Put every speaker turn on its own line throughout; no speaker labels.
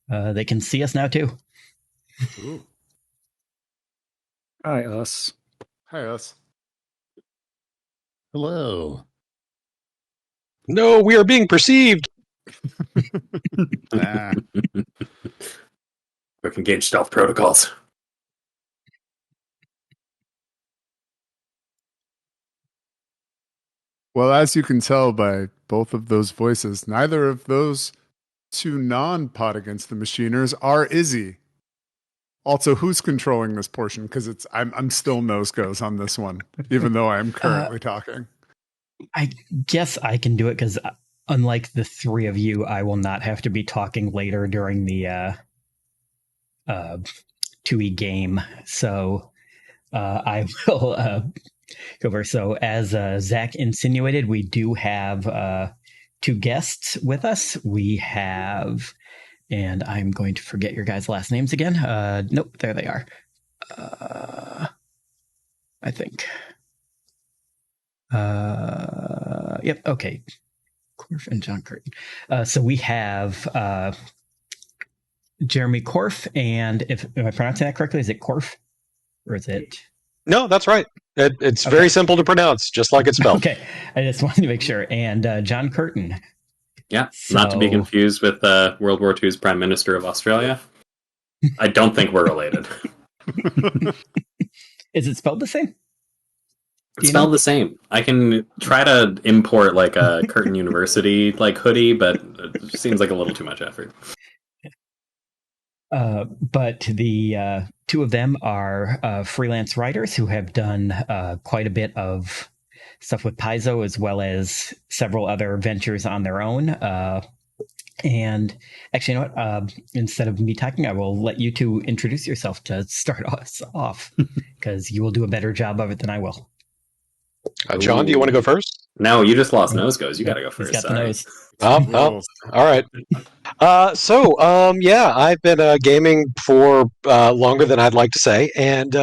They can see us now too.
Ooh.
Hi, us.
Hi, us.
Hello. No, we are being perceived.
Quick engage stealth protocols.
Well, as you can tell by both of those voices, neither of those two non-pot against the machiners are Izzy. Also, who's controlling this portion? Because I'm still nose goes on this one, even though I'm currently talking.
I guess I can do it because unlike the three of you, I will not have to be talking later during the 2E game. So I will go over. So as Zach insinuated, we do have two guests with us. We have, and I'm going to forget your guys' last names again. Nope, there they are. I think. Yep. Okay. Corff and John Curtin. So we have Jeremy Corff, and if am I pronouncing that correctly? Is it Corff or is it?
No, that's right. It's very simple to pronounce, just like it's spelled.
Okay, I just wanted to make sure. And John Curtin.
Yeah, not to be confused with World War II's Prime Minister of Australia. I don't think we're related.
Is it spelled the same?
It's spelled the same. I can try to import like a Curtin University like hoodie, but it seems like a little too much effort.
But the two of them are freelance writers who have done quite a bit of stuff with Paizo, as well as several other ventures on their own. And actually, you know what? Instead of me talking, I will let you two introduce yourself to start us off, because you will do a better job of it than I will.
John, do you want to go first?
No, you just lost nose goes. You got to go first.
He's got the nose.
Oh, all right. Yeah, I've been gaming for longer than I'd like to say, and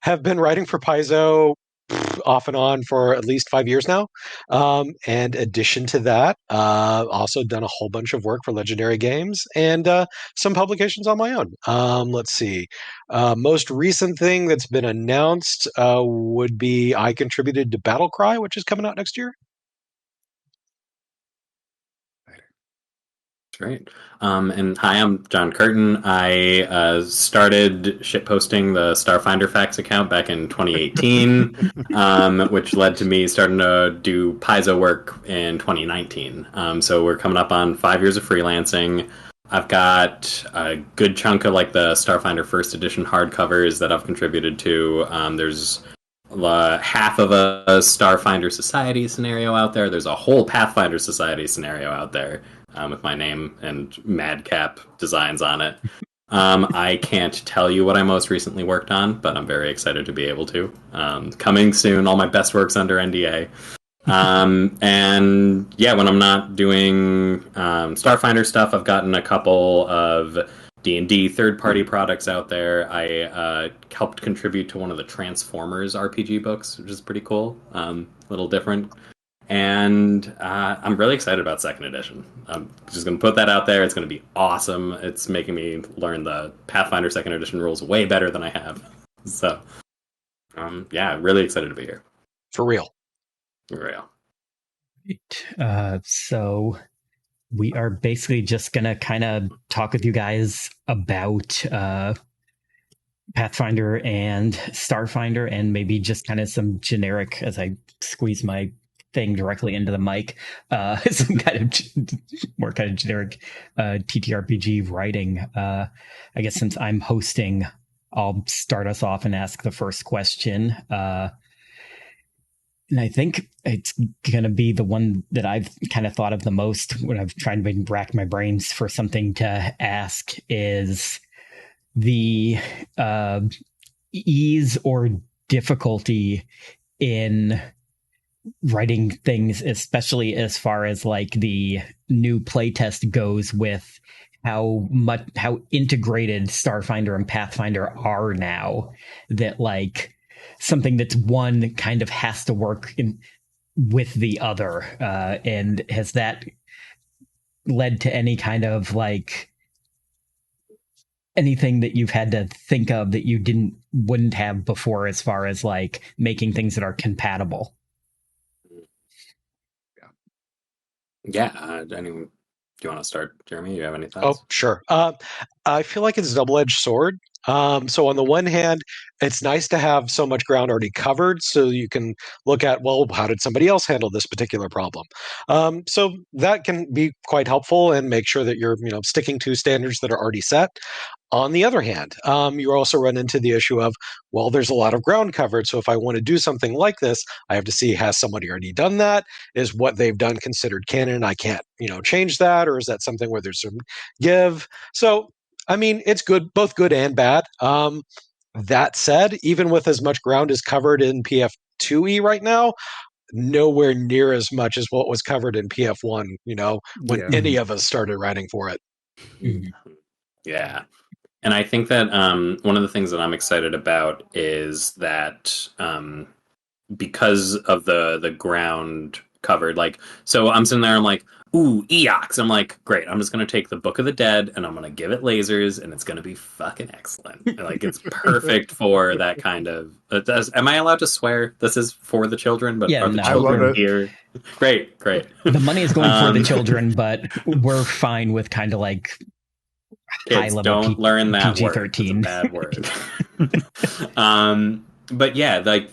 have been writing for Paizo off and on for at least 5 years now. And addition to that, also done a whole bunch of work for Legendary Games and some publications on my own. Let's see. Most recent thing that's been announced would be I contributed to Battle Cry, which is coming out next year.
Great. And hi, I'm John Curtin. I started shitposting the Starfinder Facts account back in 2018, which led to me starting to do Paizo work in 2019. So we're coming up on 5 years of freelancing. I've got a good chunk of like the Starfinder First Edition hardcovers that I've contributed to. There's half of a Starfinder Society scenario out there. There's a whole Pathfinder Society scenario out there. With my name and madcap designs on it. I can't tell you what I most recently worked on, but I'm very excited to be able to. Coming soon, all my best work's under NDA. And yeah, when I'm not doing Starfinder stuff, I've gotten a couple of D&D third-party products out there. I helped contribute to one of the Transformers RPG books, which is pretty cool. A little different. And I'm really excited about second edition. I'm just going to put that out there. It's going to be awesome. It's making me learn the Pathfinder second edition rules way better than I have. So, yeah, really excited to be here.
For real.
For real.
So we are basically just going to kind of talk with you guys about Pathfinder and Starfinder, and maybe just kind of some generic, as I squeeze my thing directly into the mic, some kind of more kind of generic TTRPG writing. I guess since I'm hosting, I'll start us off and ask the first question. And I think it's going to be the one that I've kind of thought of the most when I've tried to rack my brains for something to ask, is the ease or difficulty in writing things, especially as far as like the new playtest goes, with how integrated Starfinder and Pathfinder are now, that like something that's one kind of has to work with the other. And has that led to any kind of like anything that you've had to think of that you wouldn't have before, as far as like making things that are compatible?
Yeah. Anyone, do you want to start, Jeremy? You have any
Oh,
thoughts?
sure. I feel like it's a double-edged sword. So on the one hand, it's nice to have so much ground already covered, so you can look at, well, how did somebody else handle this particular problem? So that can be quite helpful and make sure that you're, sticking to standards that are already set. On the other hand, you also run into the issue of, well, there's a lot of ground covered. So if I want to do something like this, I have to see, has somebody already done that? Is what they've done considered canon? I can't, change that, or is that something where there's some give? So, I mean, it's good, both good and bad. That said, even with as much ground as covered in PF2E right now, nowhere near as much as what was covered in PF1, when
Yeah.
any of us started writing for it.
Yeah. And I think that one of the things that I'm excited about is that because of the ground covered, like, so I'm sitting there, I'm like, ooh, Eox. I'm like, great, I'm just going to take the Book of the Dead and I'm going to give it lasers and it's going to be fucking excellent. And, like, it's perfect for that kind of... am I allowed to swear? This is for the children, but
Yeah,
are the
no.
I love
children
it.
here? Great.
The money is going for the children, but we're fine with kind of like high
Kids,
level
don't learn that
PG-13.
word. It's a bad word. But yeah, like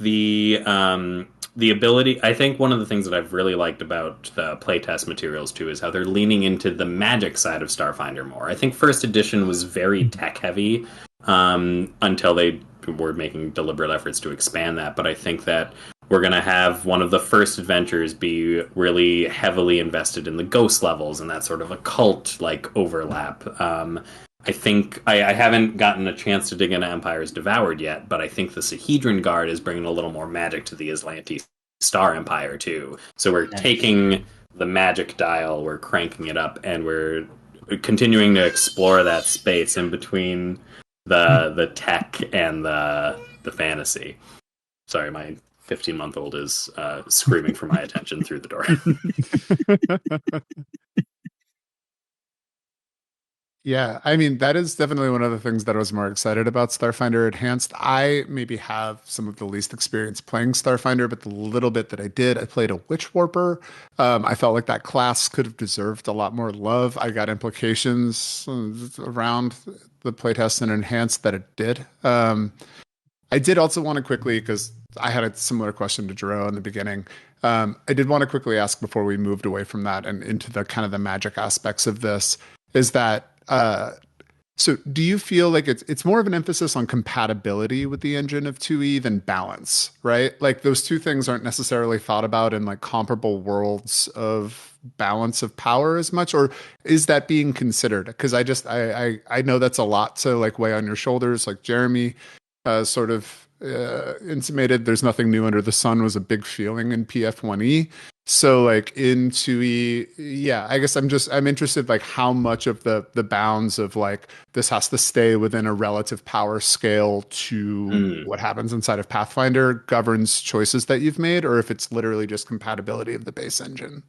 the ability, I think one of the things that I've really liked about the playtest materials too is how they're leaning into the magic side of Starfinder more. I think first edition was very tech heavy until they were making deliberate efforts to expand that. But I think that we're going to have one of the first adventures be really heavily invested in the ghost levels and that sort of occult like overlap. I think I haven't gotten a chance to dig into Empires Devoured yet, but I think the Sahedron Guard is bringing a little more magic to the Aslanti Star Empire too. So we're taking the magic dial, we're cranking it up, and we're continuing to explore that space in between the tech and the fantasy. Sorry, my 15-month-old is screaming for my attention through the door.
Yeah, I mean, that is definitely one of the things that I was more excited about Starfinder Enhanced. I maybe have some of the least experience playing Starfinder, but the little bit that I did, I played a Witch Warper. I felt like that class could have deserved a lot more love. I got implications around the playtest and Enhanced that it did. I did also want to quickly, because I had a similar question to Gero in the beginning. I did want to quickly ask before we moved away from that and into the kind of the magic aspects of this, is that so do you feel like it's more of an emphasis on compatibility with the engine of 2E than balance, right? Like those two things aren't necessarily thought about in like comparable worlds of balance of power as much, or is that being considered? Because I know that's a lot to like weigh on your shoulders. Like Jeremy sort of intimated there's nothing new under the sun was a big feeling in PF1E. So like in 2E, yeah, I guess I'm interested like how much of the bounds of like this has to stay within a relative power scale to what happens inside of Pathfinder governs choices that you've made, or if it's literally just compatibility of the base engine.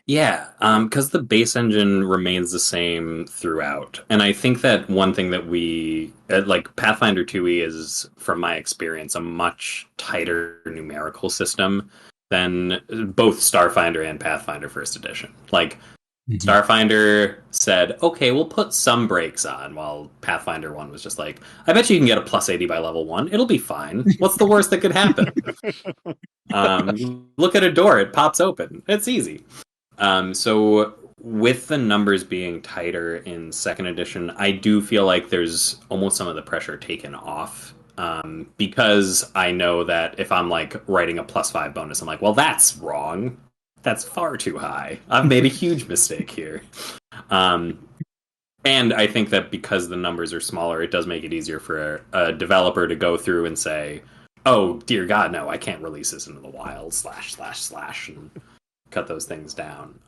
Yeah, because the base engine remains the same throughout. And I think that one thing that we, like Pathfinder 2E is, from my experience, a much tighter numerical system than both Starfinder and Pathfinder First Edition. Like, Starfinder said, okay, we'll put some brakes on, while Pathfinder 1 was just like, I bet you can get a plus 80 by level 1. It'll be fine. What's the worst that could happen? Look at a door. It pops open. It's easy. So with the numbers being tighter in second edition, I do feel like there's almost some of the pressure taken off. Because I know that if I'm like writing a +5 bonus, I'm like, well, that's wrong. That's far too high. I've made a huge mistake here. And I think that because the numbers are smaller, it does make it easier for a developer to go through and say, oh, dear God, no, I can't release this into the wild, /// and cut those things down.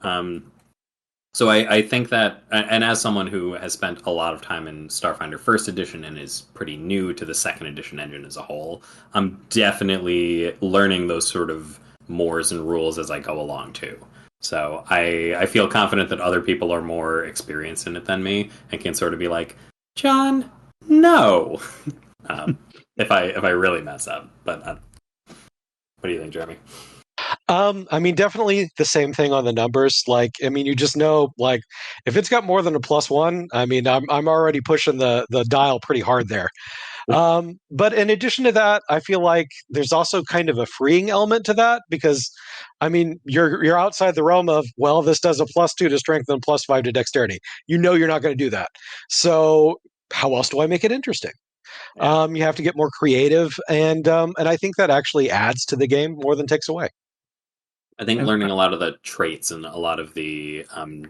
So I think that, and as someone who has spent a lot of time in Starfinder First Edition and is pretty new to the Second Edition engine as a whole, I'm definitely learning those sort of mores and rules as I go along too. So I feel confident that other people are more experienced in it than me and can sort of be like, John, No. If I really mess up, but what do you think, Jeremy?
I mean, definitely the same thing on the numbers. Like, I mean, you just know, like, if it's got more than a +1, I mean, I'm already pushing the dial pretty hard there. But in addition to that, I feel like there's also kind of a freeing element to that because, I mean, you're outside the realm of, well, this does a +2 to strength and +5 to dexterity. You know you're not going to do that. So how else do I make it interesting? You have to get more creative, and I think that actually adds to the game more than takes away.
I think
And
learning a lot of the traits and a lot of the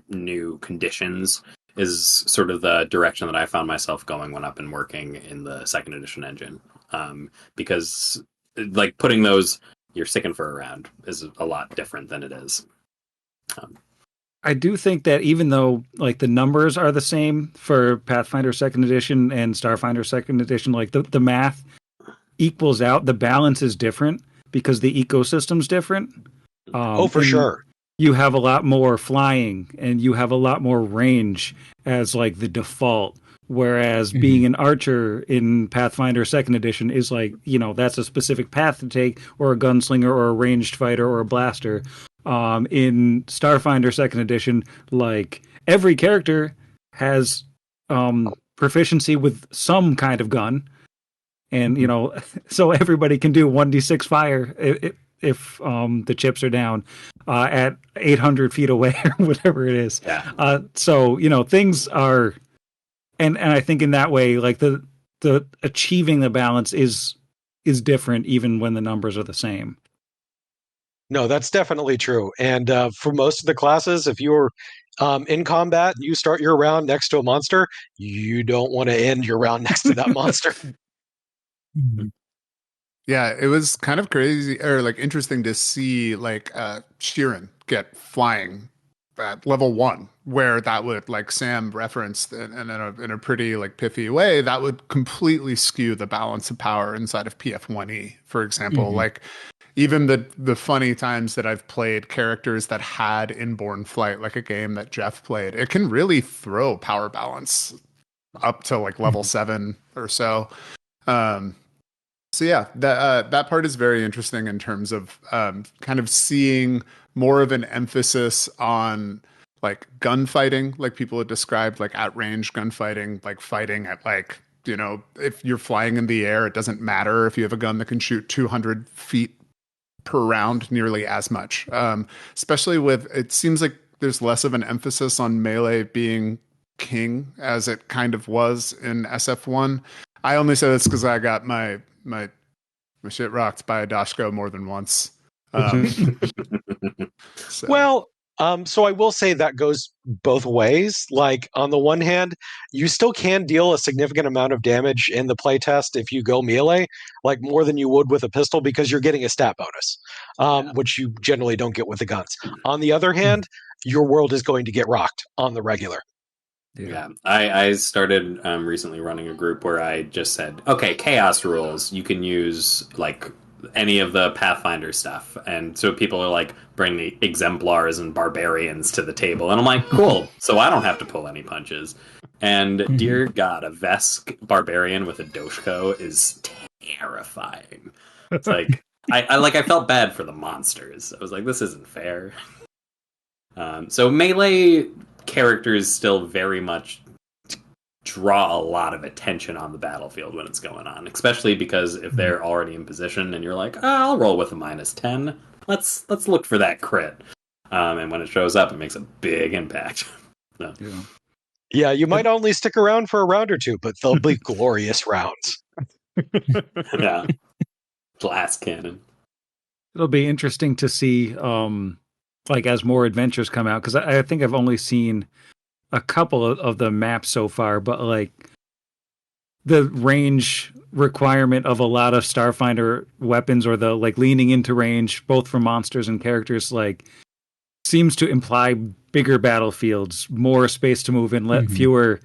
new conditions is sort of the direction that I found myself going when I've been working in the second edition engine. Because like putting those you're sticking for a round is a lot different than it is.
I do think that even though like the numbers are the same for Pathfinder Second Edition and Starfinder Second Edition, like the math equals out. The balance is different because the ecosystem's different.
For sure.
You have a lot more flying and you have a lot more range as like the default. Whereas being an archer in Pathfinder Second Edition is like, you know, that's a specific path to take, or a gunslinger or a ranged fighter or a blaster. In Starfinder Second Edition, like every character has proficiency with some kind of gun. And, you know, so everybody can do 1d6 fire if the chips are down at 800 feet away or whatever it is.
Yeah.
So, you know, things are, and I think in that way, like the achieving the balance is different even when the numbers are the same.
No, that's definitely true. And for most of the classes, if you're in combat, you start your round next to a monster, you don't want to end your round next to that monster.
Yeah, it was kind of crazy or like interesting to see like Sheeran get flying at level 1, where that would, like Sam referenced in a pretty like pithy way, that would completely skew the balance of power inside of PF1E, for example. Like even the funny times that I've played characters that had inborn flight, like a game that Jeff played, it can really throw power balance up to like level 7 or so. So yeah, that part is very interesting in terms of kind of seeing more of an emphasis on like gunfighting, like people had described, like at range gunfighting, like fighting at like, you know, if you're flying in the air, it doesn't matter if you have a gun that can shoot 200 feet per round nearly as much. Especially with, it seems like there's less of an emphasis on melee being king as it kind of was in SF1. I only say this because I got my shit rocked by a Dashko more than once. So.
Well, so I will say that goes both ways. Like on the one hand, you still can deal a significant amount of damage in the playtest if you go melee, like more than you would with a pistol because you're getting a stat bonus, which you generally don't get with the guns. On the other hand, your world is going to get rocked on the regular.
Yeah, I started recently running a group where I just said, okay, chaos rules. You can use like any of the Pathfinder stuff, and so people are like, bring the exemplars and barbarians to the table, and I'm like, cool. So I don't have to pull any punches. And dear God, a Vesk barbarian with a Doshko is terrifying. It's like I felt bad for the monsters. I was like, this isn't fair. So melee characters still very much draw a lot of attention on the battlefield when it's going on, especially because if they're already in position and you're like, I'll roll with a -10. Let's look for that crit. And when it shows up, it makes a big impact. So.
Yeah, you might only stick around for a round or two, but they'll be glorious rounds.
Yeah. Glass cannon.
It'll be interesting to see like as more adventures come out, because I think I've only seen a couple of the maps so far, but like the range requirement of a lot of Starfinder weapons, or the like leaning into range both for monsters and characters, like seems to imply bigger battlefields, more space to move in, fewer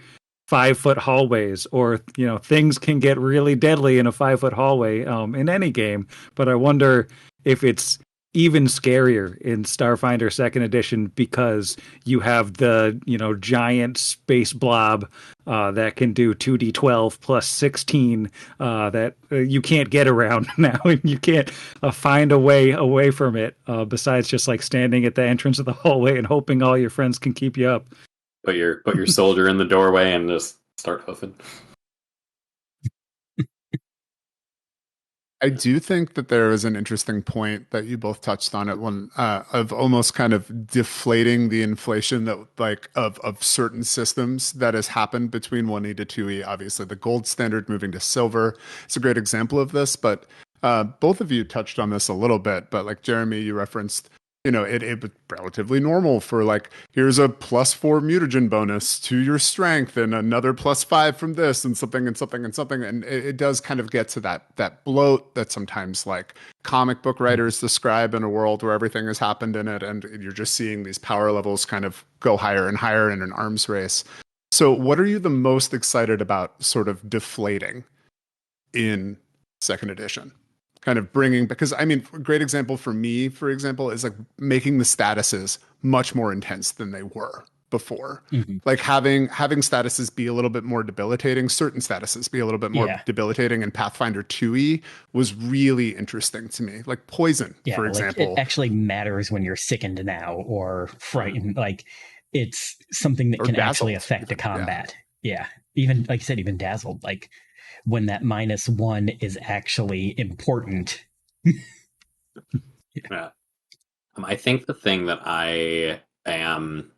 5-foot hallways, or you know, things can get really deadly in a 5-foot hallway in any game. But I wonder if it's even scarier in Starfinder Second Edition because you have the giant space blob that can do 2d12 plus 16 that you can't get around now, and you can't find a way away from it besides just like standing at the entrance of the hallway and hoping all your friends can keep you up.
Put your soldier in the doorway and just start hoofing.
I do think that there is an interesting point that you both touched on it one of almost kind of deflating the inflation that like of certain systems that has happened between 1E to 2E. Obviously, the gold standard moving to silver is a great example of this, but both of you touched on this a little bit. But like Jeremy, you referenced, it was relatively normal for like, here's a +4 mutagen bonus to your strength and another +5 from this and something and something and something. And it does kind of get to that bloat that sometimes like comic book writers describe in a world where everything has happened in it. And you're just seeing these power levels kind of go higher and higher in an arms race. So what are you the most excited about sort of deflating in second edition? Kind of bringing, because I mean, a great example for me, for example, is like making the statuses much more intense than they were before. Mm-hmm. Like having statuses be a little bit more debilitating, certain statuses be a little bit more debilitating in Pathfinder 2E was really interesting to me. Like poison, for example.
It actually matters when you're sickened now or frightened. Like it's something that can actually affect the combat. Yeah. Even, like you said, even dazzled. Like, when that -1 is actually important.
Yeah. I think the thing that I am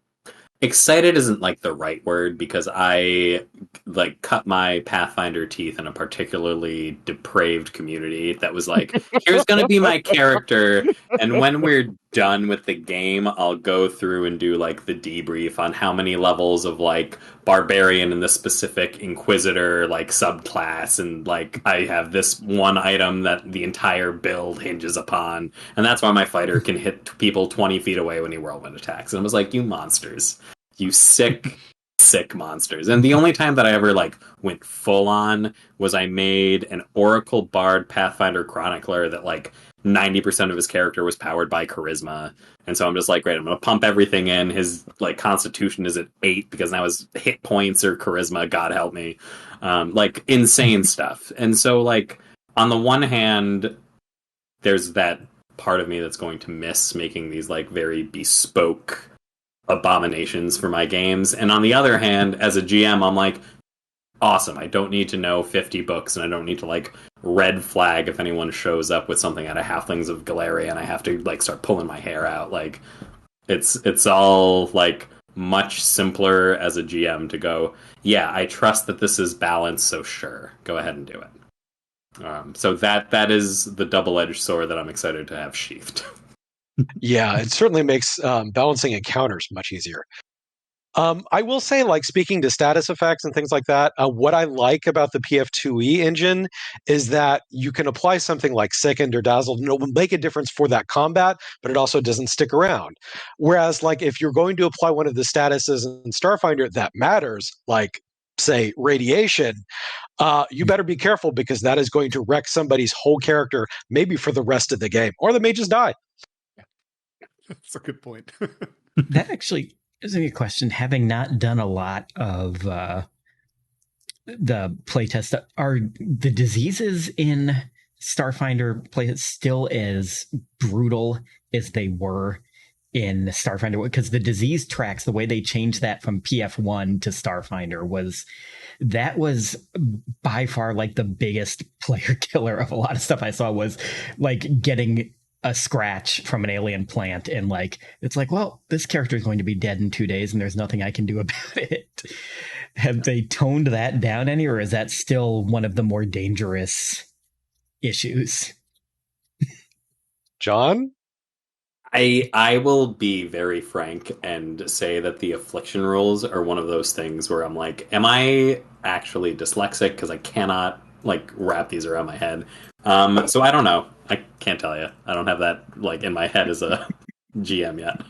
excited isn't like the right word, because I like cut my Pathfinder teeth in a particularly depraved community that was like, here's going to be my character, and when we're done with the game, I'll go through and do like the debrief on how many levels of like barbarian in the specific inquisitor like subclass, and like I have this one item that the entire build hinges upon, and that's why my fighter can hit people 20 feet away when he whirlwind attacks. And I was like, you monsters, you sick monsters. And the only time that I ever like went full on was I made an Oracle Bard Pathfinder Chronicler that like 90% of his character was powered by charisma. And so I'm just like, great, I'm going to pump everything in. His like constitution is at 8 because that was hit points or charisma, God help me. Like insane stuff. And so like on the one hand, there's that part of me that's going to miss making these like very bespoke abominations for my games. And on the other hand, as a GM, I'm like, awesome, I don't need to know 50 books, and I don't need to like red flag if anyone shows up with something out of Halflings of Galeria and I have to like start pulling my hair out. Like it's all like much simpler as a GM to go, yeah, I trust that this is balanced, so sure, go ahead and do it. So that is the double-edged sword that I'm excited to have sheathed.
Yeah, it certainly makes balancing encounters much easier. I will say, like, speaking to status effects and things like that, what I like about the PF2E engine is that you can apply something like Sickened or Dazzled, and it will make a difference for that combat, but it also doesn't stick around. Whereas, like, if you're going to apply one of the statuses in Starfinder that matters, like, say, Radiation, you better be careful, because that is going to wreck somebody's whole character, maybe for the rest of the game, or they may just die.
That's a good point.
That actually is a good question. Having not done a lot of the playtest, are the diseases in Starfinder playtest still as brutal as they were in Starfinder? Because the disease tracks, the way they changed that from PF1 to Starfinder was by far like the biggest player killer of a lot of stuff I saw, was like getting a scratch from an alien plant, and like it's like, well, this character is going to be dead in 2 days and there's nothing I can do about it. Have they toned that down any, or is that still one of the more dangerous issues?
John?
I will be very frank and say that the affliction rules are one of those things where I'm like, am I actually dyslexic because I cannot like wrap these around my head? So I don't know. I can't tell you. I don't have that like in my head as a GM yet.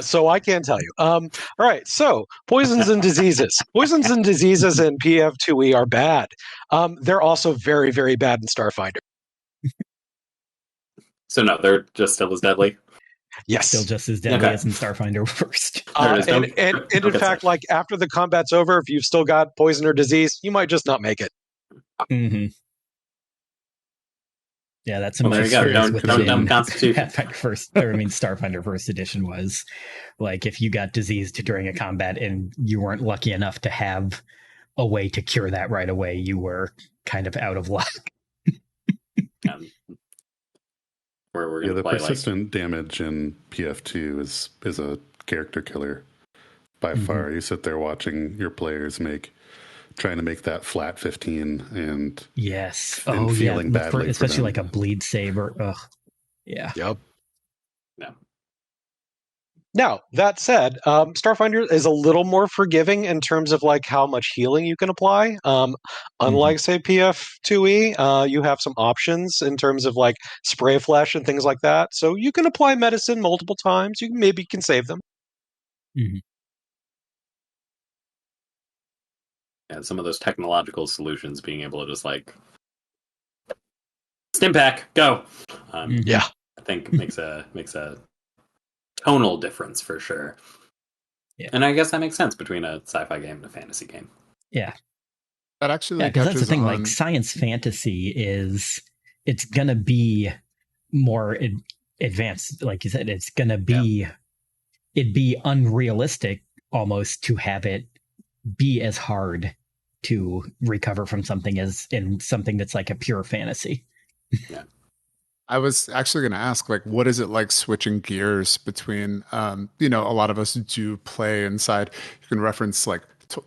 So I can tell you. All right. So poisons and diseases. Poisons and diseases in PF2E are bad. They're also very, very bad in Starfinder.
So no, they're just still as deadly.
Yes.
Still just as deadly as in Starfinder first.
There it is.
And
Don't
in
get
fact,
such.
like after the combat's over, if you've still got poison or disease, you might just not make it.
Mm-hmm. Yeah, that's some
Well, there you go. Don't dump Constitution.
Pathfinder first, or I mean Starfinder First Edition was like if you got diseased during a combat and you weren't lucky enough to have a way to cure that right away, you were kind of out of luck.
We're
Yeah, the
play
persistent damage in PF2 is a character killer by far. You sit there watching your players trying to make that flat 15 and
yes,
and feeling badly,
especially like a bleed saber. Ugh, yeah.
Yep.
No.
Now, that said, Starfinder is a little more forgiving in terms of like how much healing you can apply. Unlike, say, PF2E, you have some options in terms of like spray flesh and things like that. So you can apply medicine multiple times. You maybe can save them.
Mm-hmm.
Yeah, some of those technological solutions being able to just like stim pack, go.
Yeah.
I think makes a tonal difference for sure.
Yeah.
And I guess that makes sense between a sci-fi game and a fantasy game.
Yeah.
That actually
because that's the thing.
on...
Like science fantasy it's gonna be more advanced. Like you said, it's gonna be it'd be unrealistic almost to have it be as hard to recover from something as in something that's like a pure fantasy.
Yeah.
I was actually going to ask, like, what is it like switching gears between, a lot of us do play inside. You can reference, like,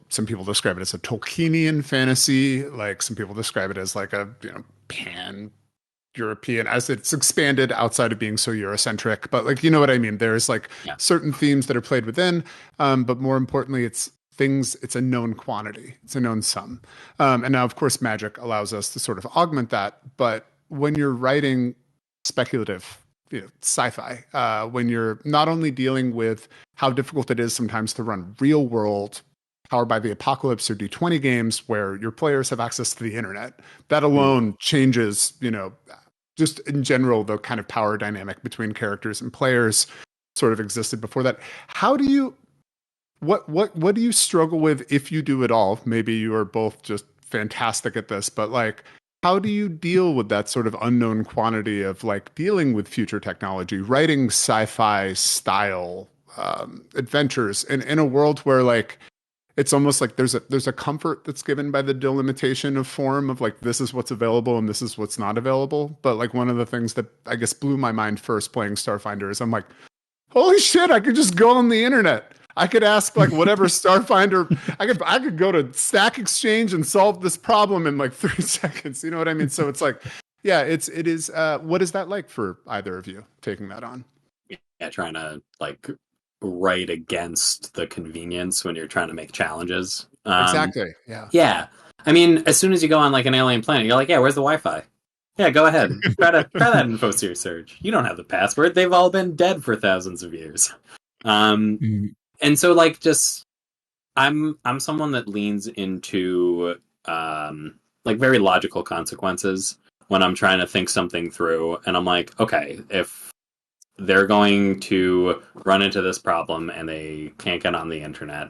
some people describe it as a Tolkienian fantasy. Like, some people describe it as, like, a, pan-European, as it's expanded outside of being so Eurocentric. But, like, you know what I mean? There's, like, certain themes that are played within. But more importantly, it's a known quantity. It's a known sum. And now, of course, magic allows us to sort of augment that. But when you're writing speculative, sci-fi, when you're not only dealing with how difficult it is sometimes to run real world powered by the apocalypse or D20 games where your players have access to the internet, that alone changes, just in general, the kind of power dynamic between characters and players sort of existed before that. How do you, what do you struggle with, if you do at all? Maybe you are both just fantastic at this, but like, how do you deal with that sort of unknown quantity of like dealing with future technology, writing sci-fi style adventures in a world where like it's almost like there's a comfort that's given by the delimitation of form of like this is what's available and this is what's not available. But like one of the things that I guess blew my mind first playing Starfinder is I'm like, holy shit, I could just go on the internet. I could ask like whatever Starfinder. I could go to Stack Exchange and solve this problem in like 3 seconds. You know what I mean? So it's like, yeah, it is. What is that like for either of you taking that on?
Yeah, trying to like write against the convenience when you're trying to make challenges.
Exactly. Yeah.
Yeah. I mean, as soon as you go on like an alien planet, you're like, yeah, where's the Wi-Fi? Yeah, go ahead. Try that info search. You don't have the password. They've all been dead for thousands of years. And so like just I'm someone that leans into like very logical consequences when I'm trying to think something through, and I'm like, okay, if they're going to run into this problem and they can't get on the internet,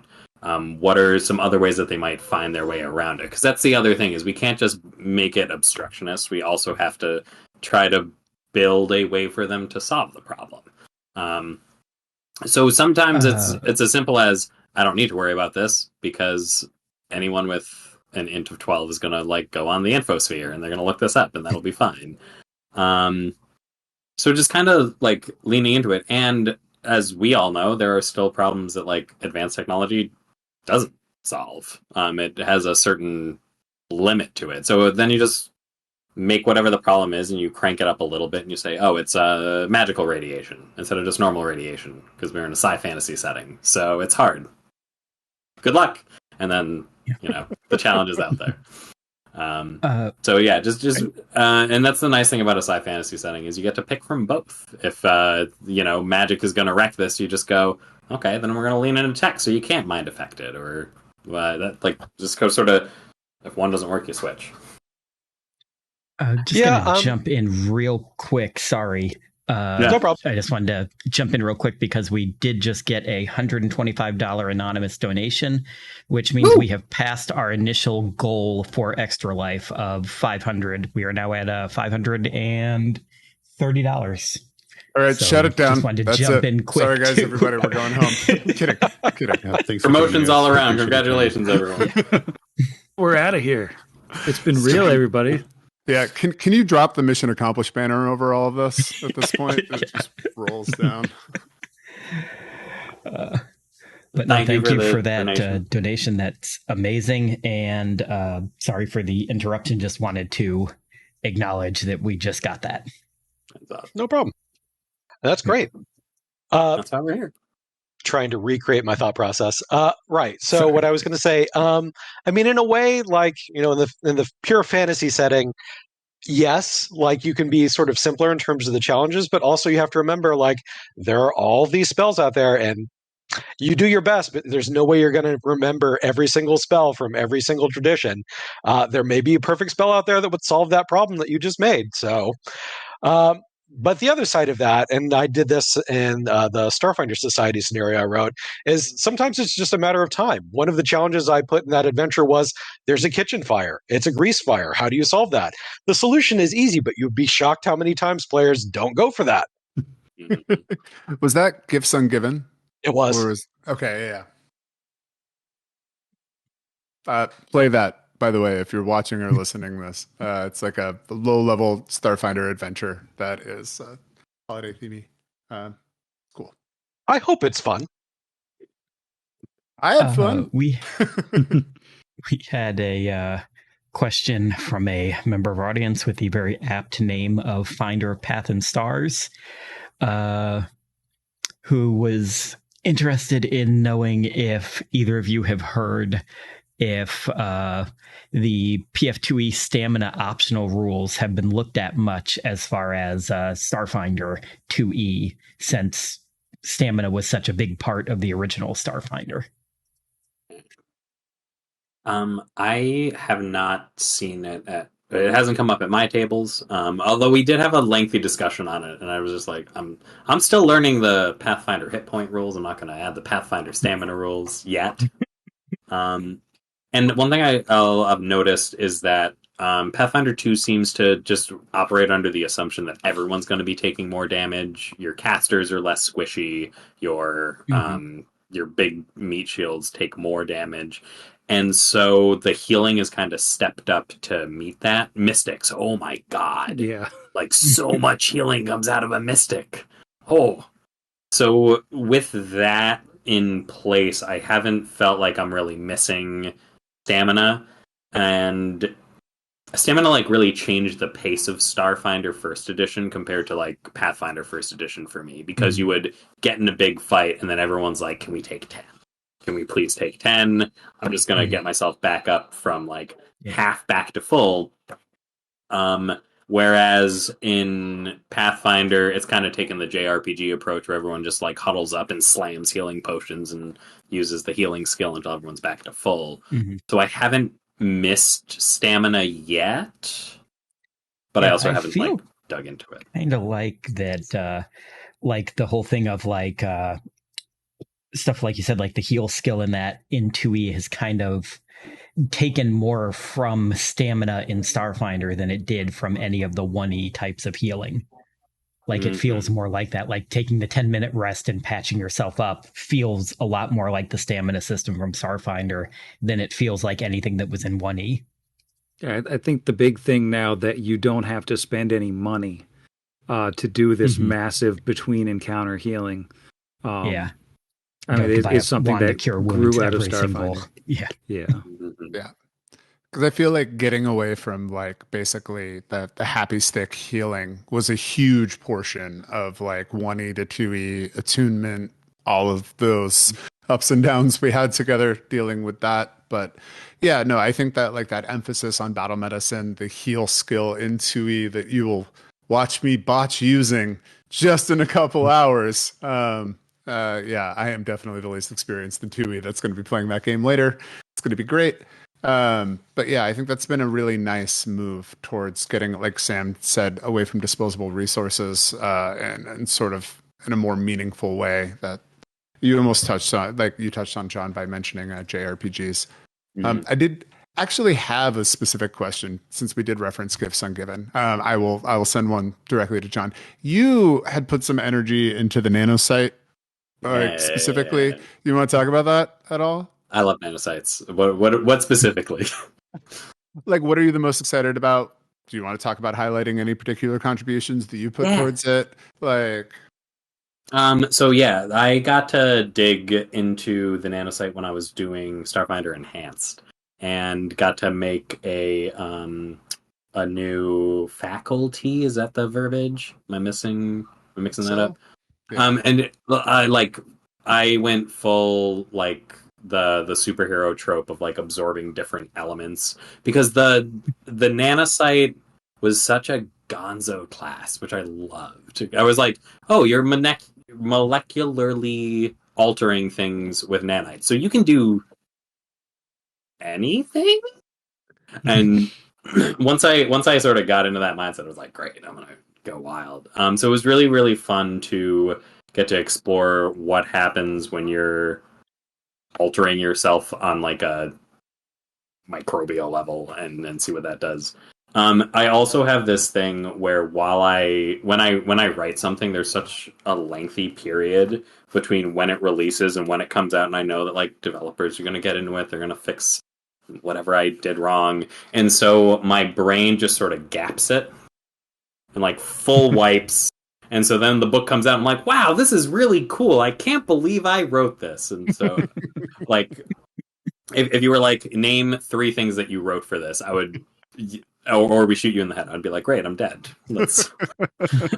what are some other ways that they might find their way around it? Because that's the other thing, is we can't just make it obstructionist. We also have to try to build a way for them to solve the problem. So sometimes it's as simple as, I don't need to worry about this because anyone with an int of 12 is going to like go on the infosphere and they're going to look this up and that'll be fine. So just kind of like leaning into it. And as we all know, there are still problems that like advanced technology doesn't solve. It has a certain limit to it. So then you just make whatever the problem is and you crank it up a little bit and you say, oh, it's magical radiation instead of just normal radiation because we're in a sci-fantasy setting. So it's hard. Good luck. And then, the challenge is out there. So yeah, just and that's the nice thing about a sci-fantasy setting is you get to pick from both. If, magic is going to wreck this, you just go, okay, then we're going to lean into tech so you can't mind affect it, or that like just go sort of, if one doesn't work, you switch.
Just gonna jump in real quick. Sorry.
No problem.
I just wanted to jump in real quick because we did just get a $125 anonymous donation, which means we have passed our initial goal for Extra Life of 500. We are now at $530.
All right,
So
shut it down.
Just wanted to
That's
jump
it.
in quick.
Sorry, guys, everybody, we're going home. Kidding.
Yeah, thanks for
Promotions
joining
all
us.
around.
Appreciate your time.
Congratulations, everyone.
We're out of here. It's been real, everybody.
Yeah, can you drop the mission accomplished banner over all of this at this point? It just rolls down.
But no, thank you for that donation. That's amazing. And sorry for the interruption. Just wanted to acknowledge that we just got that.
No problem. That's great.
That's why we're here.
Trying to recreate my thought process. Right. So what I was going to say, I mean, in a way, like, in the pure fantasy setting, yes, like you can be sort of simpler in terms of the challenges, but also you have to remember, like, there are all these spells out there, and you do your best, but there's no way you're going to remember every single spell from every single tradition. There may be a perfect spell out there that would solve that problem that you just made. So, but the other side of that, and I did this in the Starfinder Society scenario I wrote, is sometimes it's just a matter of time. One of the challenges I put in that adventure was there's a kitchen fire. It's a grease fire. How do you solve that? The solution is easy, but you'd be shocked how many times players don't go for that.
Was that Gifts Ungiven?
It was.
Okay, yeah. Play that, by the way, if you're watching or listening to this. It's like a low-level Starfinder adventure that is holiday themey. Cool.
I hope it's fun.
I had fun.
We had a question from a member of our audience with the very apt name of Finder of Path and Stars, who was interested in knowing if either of you have heard if the PF2E stamina optional rules have been looked at much as far as Starfinder 2E, since stamina was such a big part of the original Starfinder.
I have not seen it it hasn't come up at my tables. Although we did have a lengthy discussion on it, and I was just like, I'm still learning the Pathfinder hit point rules. I'm not going to add the Pathfinder stamina rules yet. And one thing I've noticed is that Pathfinder 2 seems to just operate under the assumption that everyone's going to be taking more damage. Your casters are less squishy. Your big meat shields take more damage. And so the healing is kind of stepped up to meet that. Mystics, oh my god.
Yeah.
Like, so much healing comes out of a mystic. Oh. So with that in place, I haven't felt like I'm really missing stamina. And stamina, like, really changed the pace of Starfinder First Edition compared to, like, Pathfinder First Edition for me. Because you would get in a big fight, and then everyone's like, can we take 10? Can we please take 10? I'm just going to get myself back up from, like, half back to full. Whereas in Pathfinder, it's kind of taken the JRPG approach where everyone just, like, huddles up and slams healing potions and uses the healing skill until everyone's back to full. So I haven't missed stamina yet, but I also haven't, like, dug into it.
Kind of like that, like the whole thing of, like, stuff like you said, like the heal skill in that in 2E has kind of taken more from stamina in Starfinder than it did from any of the 1E types of healing. Like, it feels more like that. Like, taking the 10-minute rest and patching yourself up feels a lot more like the stamina system from Starfinder than it feels like anything that was in 1E.
Yeah, I think the big thing now that you don't have to spend any money to do this massive between encounter healing. I mean, it's something that grew out of Starfinder. Yeah.
Because I feel like getting away from, like, basically the happy stick healing was a huge portion of, like, 1E to 2E attunement, all of those ups and downs we had together dealing with that. But yeah, no, I think that, like, that emphasis on battle medicine, the heal skill in 2E that you will watch me botch using just in a couple hours. I am definitely the least experienced in 2E that's going to be playing that game later. It's going to be great. But yeah, I think that's been a really nice move towards getting, like Sam said, away from disposable resources, and sort of in a more meaningful way that you almost touched on, like you touched on, John, by mentioning JRPGs. I did actually have a specific question since we did reference Gifts Ungiven. I will send one directly to John. You had put some energy into the nanosite, like specifically. You want to talk about that at all?
I love nanosites. What specifically?
Like, what are you the most excited about? Do you want to talk about highlighting any particular contributions that you put towards it? Like,
So yeah, I got to dig into the nanosite when I was doing Starfinder Enhanced, and got to make a new faculty. Is that the verbiage? Am I mixing that up?
yeah.
I went full like the superhero trope of like absorbing different elements, because the nanosite was such a gonzo class, which I loved. I was like, oh, you're molecularly altering things with nanites, so you can do anything. And once I sort of got into that mindset, I was like, great, I'm gonna go wild. So it was really, really fun to get to explore what happens when you're altering yourself on like a microbial level, and see what that does. I also have this thing where when I write something, there's such a lengthy period between when it releases and when it comes out, and I know that like developers are going to get into it, they're going to fix whatever I did wrong, and so my brain just sort of gaps it and like full wipes. And so then the book comes out, I'm like, wow, this is really cool. I can't believe I wrote this. And so, like, if you were like, name 3 things that you wrote for this, I would, or we shoot you in the head, I'd be like, great, I'm dead. Let's.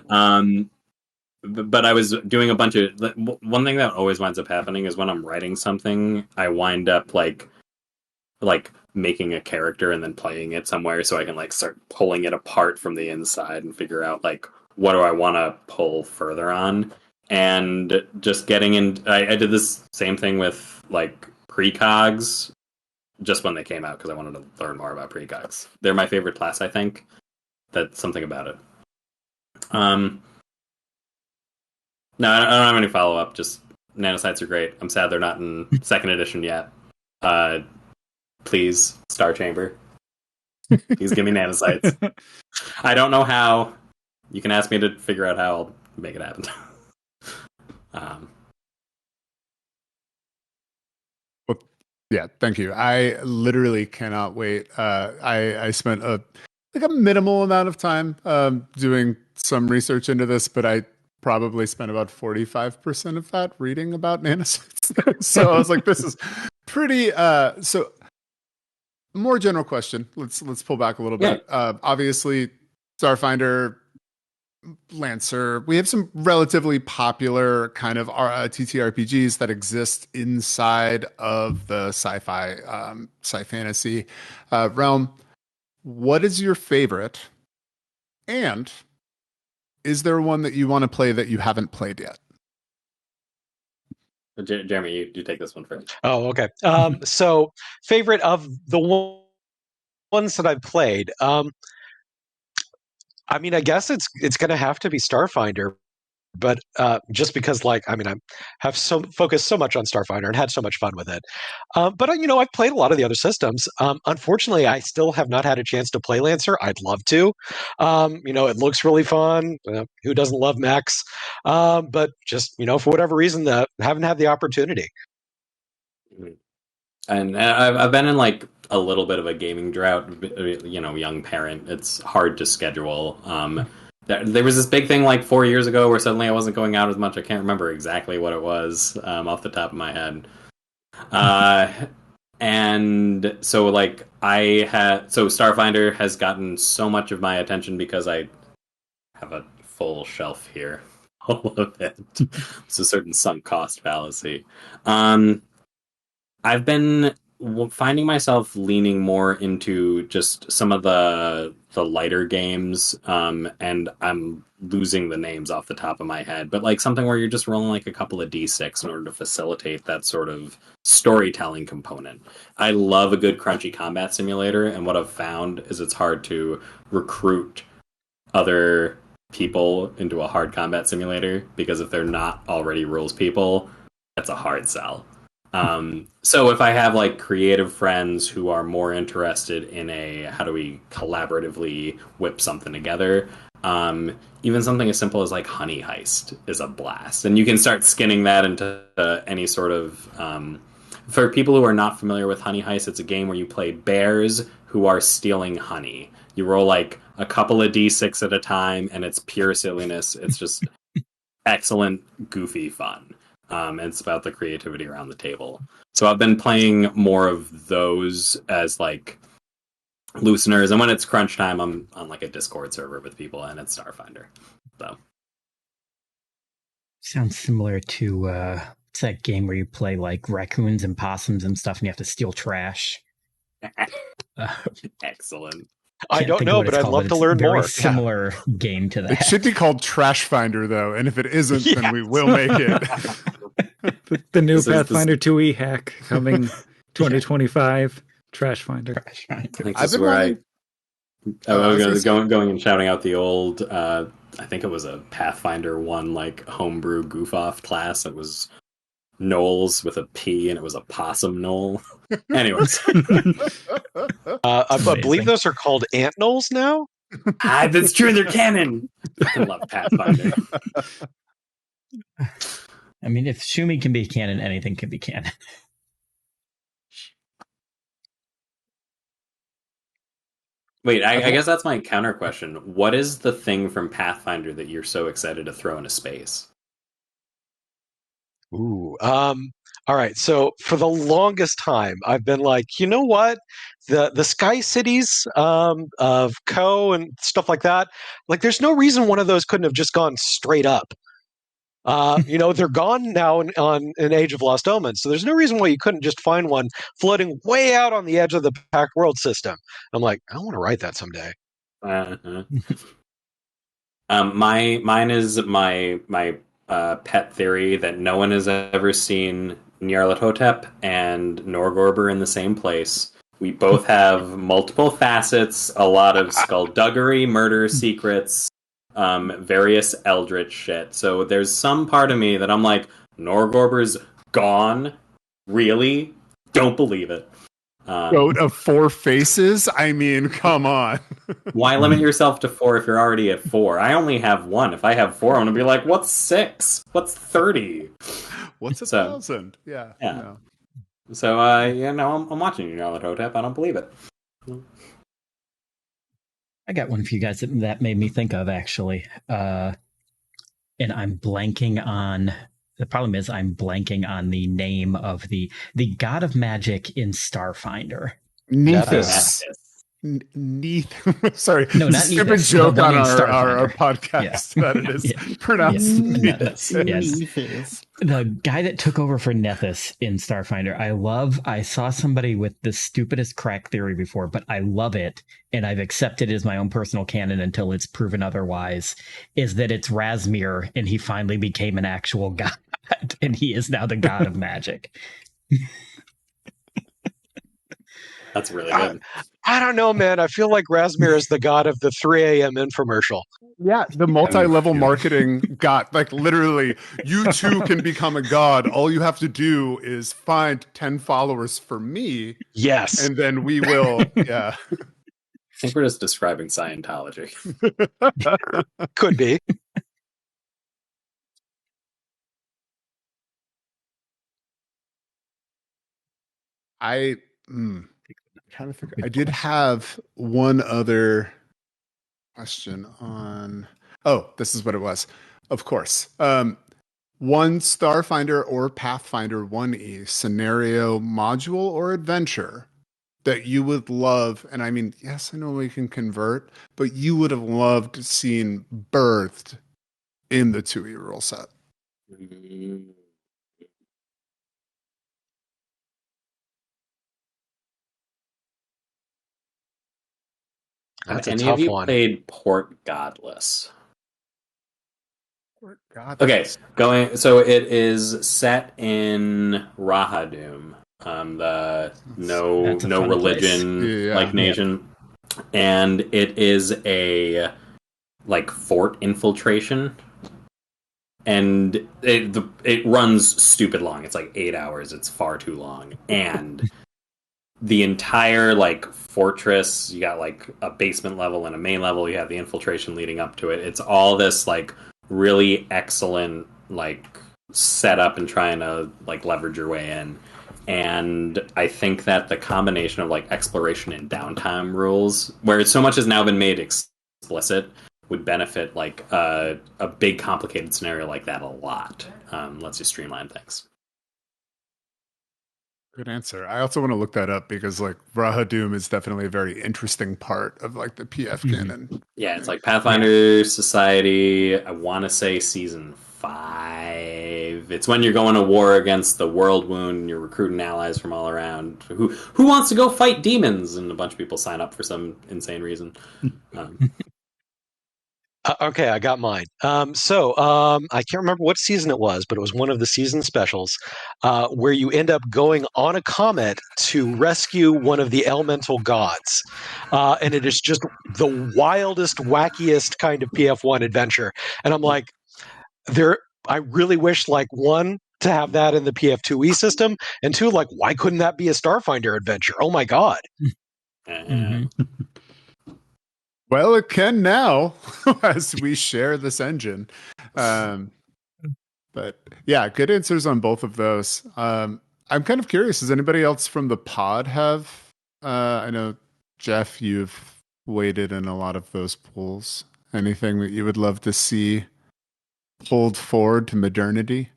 But I was doing a bunch of, one thing that always winds up happening is when I'm writing something, I wind up like making a character and then playing it somewhere, so I can like start pulling it apart from the inside and figure out like, what do I want to pull further on. And just getting in, I did this same thing with like precogs just when they came out, because I wanted to learn more about precogs. They're my favorite class, I think. That's something about it. No, I don't have any follow-up. Just nanosites are great. I'm sad they're not in 2nd edition yet. Please, Star Chamber. Please give me nanosites. I don't know how. You can ask me to figure out how. I'll make it happen.
Well, yeah, thank you. I literally cannot wait. I spent a minimal amount of time doing some research into this, but I probably spent about 45% of that reading about nanosites. So I was like, this is pretty. So more general question. Let's pull back a little bit. Obviously, Starfinder, Lancer, we have some relatively popular kind of TTRPGs that exist inside of the sci-fi, sci-fantasy realm. What is your favorite? And is there one that you want to play that you haven't played yet?
Jeremy, you take this one first.
Oh, okay. So favorite of the ones that I've played. I mean, I guess it's going to have to be Starfinder, but just because, like, I mean, I have focused so much on Starfinder and had so much fun with it. But I've played a lot of the other systems. Unfortunately, I still have not had a chance to play Lancer. I'd love to. It looks really fun. Who doesn't love mechs? But just for whatever reason, haven't had the opportunity.
And I've been in like a little bit of a gaming drought. Young parent. It's hard to schedule. There was this big thing like 4 years ago where suddenly I wasn't going out as much. I can't remember exactly what it was off the top of my head. And so like Starfinder has gotten so much of my attention because I have a full shelf here. All of it. It's a certain sunk cost fallacy. I've been finding myself leaning more into just some of the lighter games, and I'm losing the names off the top of my head, but like something where you're just rolling like a couple of d6 in order to facilitate that sort of storytelling component. I love a good crunchy combat simulator, and what I've found is it's hard to recruit other people into a hard combat simulator because if they're not already rules people, that's a hard sell. So if I have like creative friends who are more interested in a how do we collaboratively whip something together, even something as simple as like Honey Heist is a blast, and you can start skinning that into any sort of. For people who are not familiar with Honey Heist, it's a game where you play bears who are stealing honey. You roll like a couple of d6 at a time, and it's pure silliness. It's just excellent, goofy fun. And it's about the creativity around the table. So I've been playing more of those as like looseners, and when it's crunch time, I'm on like a Discord server with people, and it's Starfinder. So
Sounds similar to it's that game where you play like raccoons and possums and stuff, and you have to steal trash.
excellent.
I
Can't
don't
think of
know,
what
but
it's
I'd
called,
love
but
to
it's
learn
a very
more.
similar game to that.
It should be called Trash Finder, though, and if it isn't, then we will make it.
The new
This is-
Pathfinder 2e hack coming 2025. Trash Finder.
I think
I've
this is
been
where
wanting-
I
was
was
gonna
going and shouting out the old. I think it was a Pathfinder 1 like homebrew goof off class. It was Knowles with a P, and it was a possum knoll. Anyways,
I believe
Amazing.
those are called ant knolls now.
that's true. They're canon. I love Pathfinder.
I mean, if Shumi can be canon, anything can be canon.
Wait, I guess that's my counter question. What is the thing from Pathfinder that you're so excited to throw into space?
Ooh. All right. So for the longest time, I've been like, you know what? The Sky Cities of Co and stuff like that. Like, there's no reason one of those couldn't have just gone straight up. They're gone now on an Age of Lost Omens, so there's no reason why you couldn't just find one floating way out on the edge of the Pact World system. I'm like, I want to write that someday.
Uh-huh. Mine is my pet theory that no one has ever seen Nyarlathotep and Norgorber in the same place. We both have multiple facets, a lot of skullduggery, murder, secrets, various eldritch shit. So there's some part of me that I'm like, Norgorber's gone? Really? Don't believe it.
Goat of 4 faces? I mean, come on.
Why limit yourself to 4 if you're already at 4? I only have 1. If I have 4, I'm gonna be like, what's 6? What's 30?
What's 1,000? Yeah.
Yeah.
You know.
So, I'm watching you now, Hotep. I don't believe it.
I got one for you guys that made me think of, actually. And I'm blanking on... The problem is I'm blanking on the name of the god of magic in Starfinder.
Nethys. Sorry,
No, not
stupid
Nethys,
joke
the one
on
in
our
Starfinder.
podcast that it is
Yeah.
pronounced
Yes.
Nethys.
Yes. The guy that took over for Nethys in Starfinder, I saw somebody with the stupidest crack theory before, but I love it, and I've accepted it as my own personal canon until it's proven otherwise, is that it's Razmir, and he finally became an actual god, and he is now the god of magic.
That's really good.
I don't know, man. I feel like Razmir is the god of the 3 a.m. infomercial.
Yeah, the multi-level marketing got, like, literally, you too can become a god. All you have to do is find 10 followers for me.
Yes.
And then we will, yeah.
I think we're just describing Scientology.
Could be.
Trying to figure. I did have one other question on. Oh, this is what it was. Of course. One Starfinder or Pathfinder 1E scenario, module, or adventure that you would love. And I mean, yes, I know we can convert, but you would have loved seeing birthed in the 2E rule set.
Have
That's a
any
tough
of you
one.
played Port Godless?
God,
Okay, so it is set in Rahadum, the
That's a
no
fun place.
religion
Yeah.
like nation, and it is a like fort infiltration, and it runs stupid long. It's like 8 hours. It's far too long, and the entire like fortress, you got like a basement level and a main level, you have the infiltration leading up to it. It's all this like really excellent like setup and trying to like leverage your way in. And I think that the combination of like exploration and downtime rules, where so much has now been made explicit, would benefit like a big complicated scenario like that a lot. Lets you streamline things.
Good answer. I also want to look that up because like Rahadoom is definitely a very interesting part of like the PF canon.
Yeah, it's like Pathfinder Society. I want to say season 5. It's when you're going to war against the World Wound and you're recruiting allies from all around. Who wants to go fight demons? And a bunch of people sign up for some insane reason.
Okay, I got mine. I can't remember what season it was, but it was one of the season specials where you end up going on a comet to rescue one of the elemental gods. And it is just the wildest, wackiest kind of PF1 adventure. And I'm like, I really wish, like, one, to have that in the PF2E system, and two, like, why couldn't that be a Starfinder adventure? Oh my God.
Well, it can now as we share this engine. But yeah, good answers on both of those. I'm kind of curious. Does anybody else from the pod have? I know, Jeff, you've waded in a lot of those pools. Anything that you would love to see pulled forward to modernity?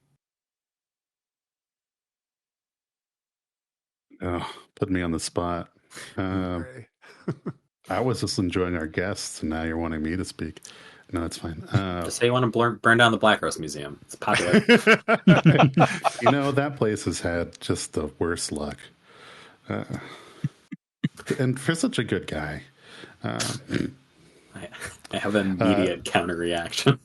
Oh, put me on the spot. I was just enjoying our guests, and now you're wanting me to speak. No, it's fine.
Just say you want to burn down the Black Rose Museum. It's popular.
You know, that place has had just the worst luck. And for such a good guy.
I have an immediate counter reaction.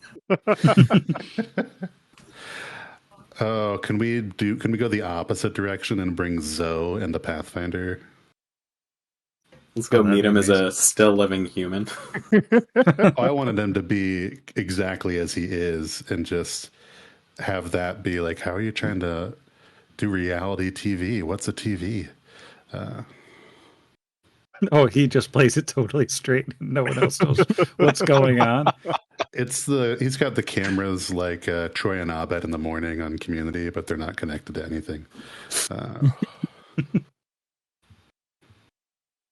Oh, can we go the opposite direction and bring Zoe into Pathfinder?
Let's go meet him as a still living human.
I wanted him to be exactly as he is and just have that be like, how are you trying to do reality TV? What's a TV?
Oh, he just plays it totally straight. No one else knows what's going on.
He's got the cameras like Troy and Abed in the morning on Community, but they're not connected to anything.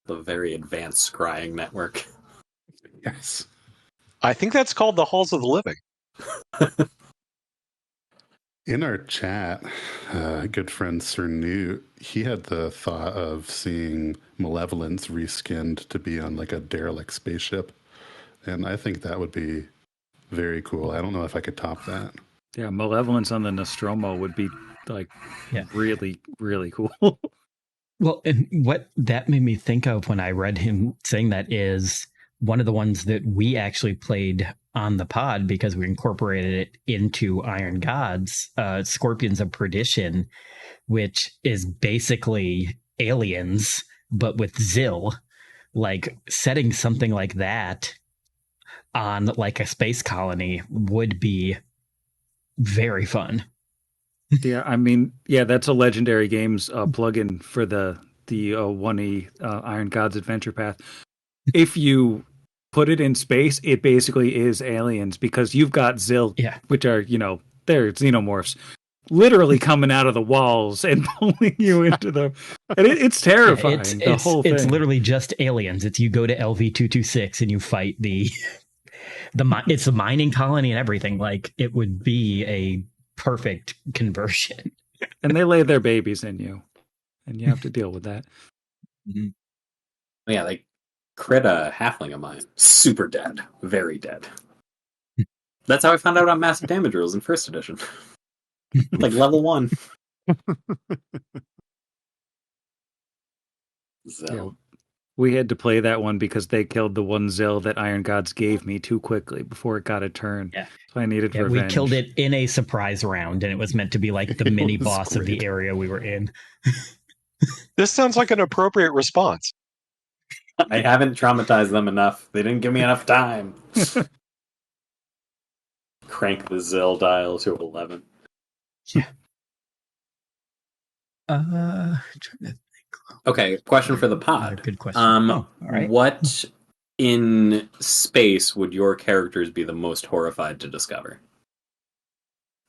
The very advanced scrying network.
Yes.
I think that's called the Halls of the Living.
In our chat, good friend Sir Newt, he had the thought of seeing Malevolence reskinned to be on like a derelict spaceship. And I think that would be very cool. I don't know if I could top that.
Yeah, Malevolence on the Nostromo would be like really, really cool.
Well, and what that made me think of when I read him saying that is one of the ones that we actually played on the pod because we incorporated it into Iron Gods, Scorpions of Perdition, which is basically aliens, but with Zill. Like setting something like that on like a space colony would be very fun.
Yeah, I mean, yeah, that's a Legendary Games plugin for the 1E Iron Gods Adventure Path. If you put it in space, it basically is aliens because you've got Zill, which are, they're xenomorphs, literally coming out of the walls and pulling you into them. And it's terrifying.
It's literally just aliens. It's you go to LV-226 and you fight it's a mining colony and everything. Like it would be a perfect conversion.
And they lay their babies in you, and you have to deal with that.
Mm-hmm. Yeah, like crit a halfling of mine. Super dead. Very dead. That's how I found out on massive damage rules in first edition. Like level 1. So.
We had to play that one because they killed the one Zill that Iron Gods gave me too quickly before it got a turn.
Yeah.
So I needed
Yeah,
revenge.
we killed it in a surprise round, and it was meant to be like the
It
mini
was
boss of the
great.
area we were in.
This sounds like an appropriate response.
I haven't traumatized them enough. They didn't give me enough time. Crank the Zill dial to 11.
Trying to think.
Okay, question for the
Another
pod.
good question. All right.
What in space would your characters be the most horrified to discover?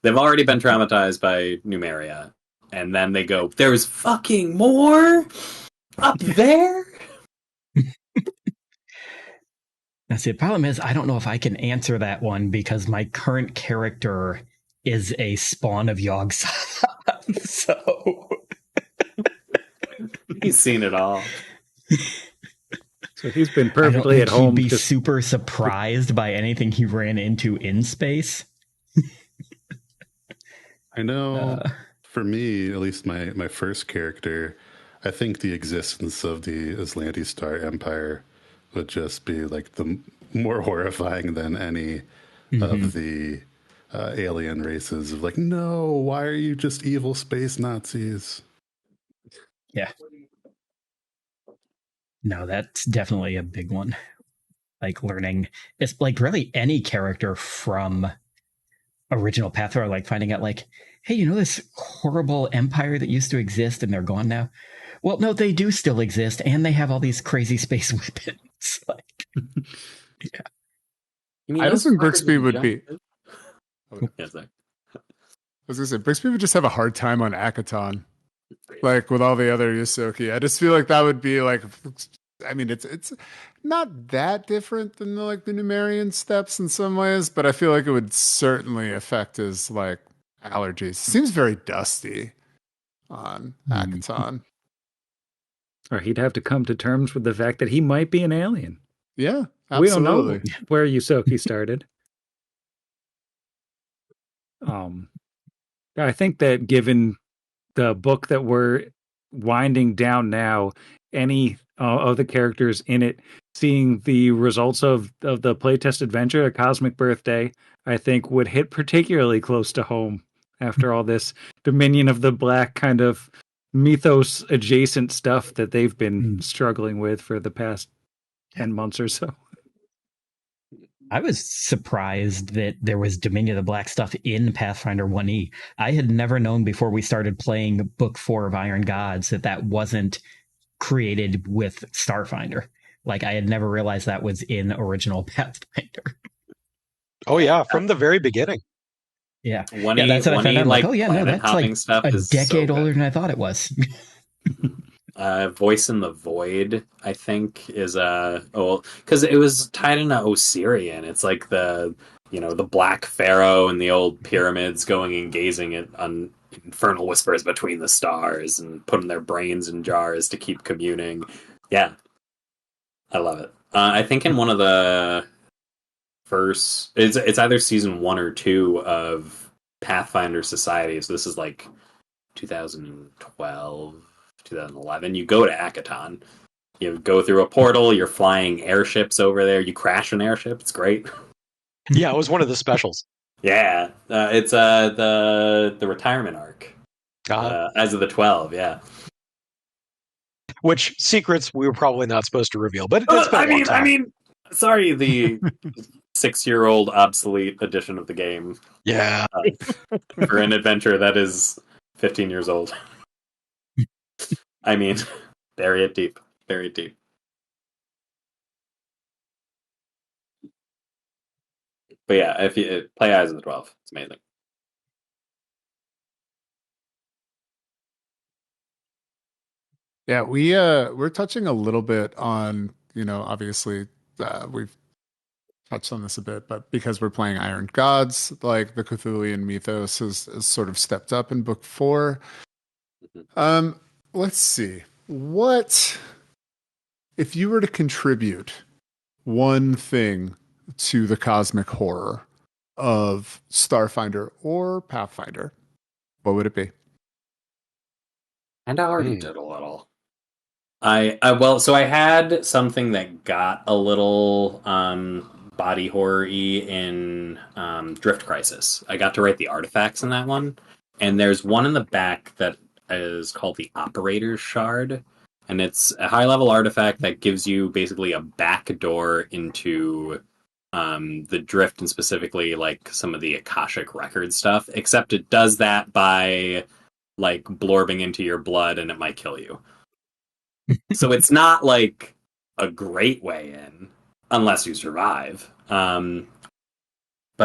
They've already been traumatized by Numeria, and then they go, "There's fucking more up there."
Now, see, the problem is I don't know if I can answer that one because my current character is a spawn of Yogg-Saron. So
He's seen it all.
So he's been
I don't
perfectly
think
at home.
he'd be
Just
super surprised by anything he ran into in space.
I know for me, at least my first character, I think the existence of the Aslanti Star Empire would just be like the more horrifying than any of the alien races of like, no, why are you just evil space Nazis?
Yeah. No, that's definitely a big one. Like learning, it's like really any character from original Pathfinder, like finding out like, hey, you know this horrible empire that used to exist and they're gone now? Well, no, they do still exist and they have all these crazy space weapons. Like, yeah.
You mean
I don't
those
think
fuckers
Brixby
with
would be.
Yeah, sorry.
I was gonna say Brixby would just have a hard time on Akaton, like with all the other Yosoki. I just feel like that would be like, I mean, it's not that different than like the Numerian steppes in some ways, but I feel like it would certainly affect his like allergies. Seems very dusty on Akaton.
or he'd have to come to terms with the fact that he might be an alien.
Yeah,
We don't know
absolutely.
where Yusoki started. I think that given the book that we're winding down now, any of the characters in it seeing the results of the playtest adventure, A Cosmic Birthday, I think would hit particularly close to home after all this Dominion of the Black kind of mythos adjacent stuff that they've been struggling with for the past 10 months or so.
I was surprised that there was Dominion of the Black stuff in Pathfinder 1E. I had never known before we started playing Book 4 of Iron Gods that wasn't created with Starfinder. Like, I had never realized that was in original Pathfinder.
Oh yeah, from the very beginning.
Yeah.
One
Yeah, that's what I found out. I'm like, oh, yeah, no,
planet
that's
hopping
like
stuff
a
is so
decade
good.
older than I thought it was.
Voice in the Void, I think, is because it was tied into Osirian. It's like the Black Pharaoh and the old pyramids going and gazing at infernal whispers between the stars and putting their brains in jars to keep communing. Yeah, I love it. I think in one of the first, it's either season 1 or 2 of Pathfinder Society. So this is like 2012. 2011, you go to Akaton. You go through a portal, you're flying airships over there, you crash an airship, it's great.
Yeah, it was one of the specials.
Yeah, it's the retirement arc. As of the 12, yeah.
Which secrets we were probably not supposed to reveal, but it's been a long time.
I mean, sorry, the 6-year-old obsolete edition of the game.
Yeah.
For an adventure that is 15 years old. I mean, bury it deep. Bury it deep. But yeah, if you play Eyes of the 12, it's amazing.
Yeah, we're touching a little bit on, obviously we've touched on this a bit, but because we're playing Iron Gods, like the Cthulhian mythos has sort of stepped up in book 4. Let's see. What if you were to contribute one thing to the cosmic horror of Starfinder or Pathfinder, what would it be?
And I already did a little. So I had something that got a little body horror-y in Drift Crisis. I got to write the artifacts in that one, and there's one in the back that is called the Operator's Shard, and it's a high-level artifact that gives you basically a back door into the Drift, and specifically like some of the Akashic Record stuff, except it does that by like blorbing into your blood and it might kill you. So it's not like a great way in unless you survive. But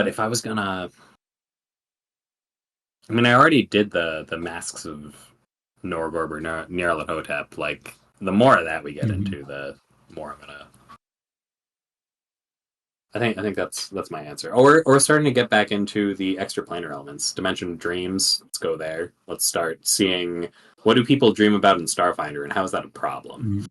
if I was gonna, I mean, I already did the Masks of Norgorb or Nyarlathotep. Like, the more of that we get into, the more I'm gonna. I think that's my answer. Or we're starting to get back into the extraplanar elements. Dimension of Dreams. Let's go there. Let's start seeing what do people dream about in Starfinder, and how is that a problem?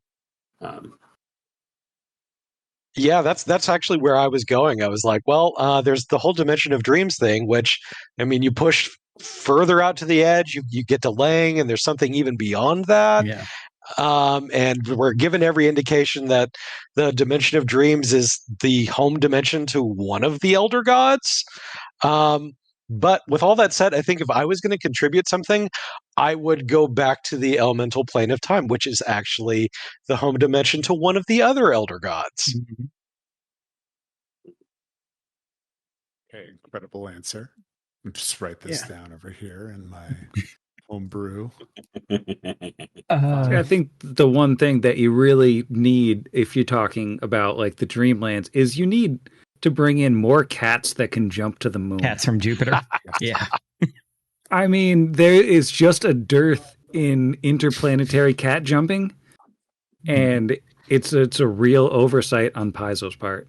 Yeah, that's actually where I was going. I was like, well, there's the whole Dimension of Dreams thing, which, I mean, you push further out to the edge, you get delaying, and there's something even beyond that.
Yeah.
And we're given every indication that the Dimension of Dreams is the home dimension to one of the Elder Gods. But with all that said, I think if I was going to contribute something, I would go back to the elemental plane of time, which is actually the home dimension to one of the other Elder Gods.
Okay, incredible answer. I'll just write this down over here in my homebrew.
I think the one thing that you really need if you're talking about like the Dreamlands is you need to bring in more cats that can jump to the moon.
Cats from Jupiter. Yeah.
I mean, there is just a dearth in interplanetary cat jumping, and it's a real oversight on Paizo's part.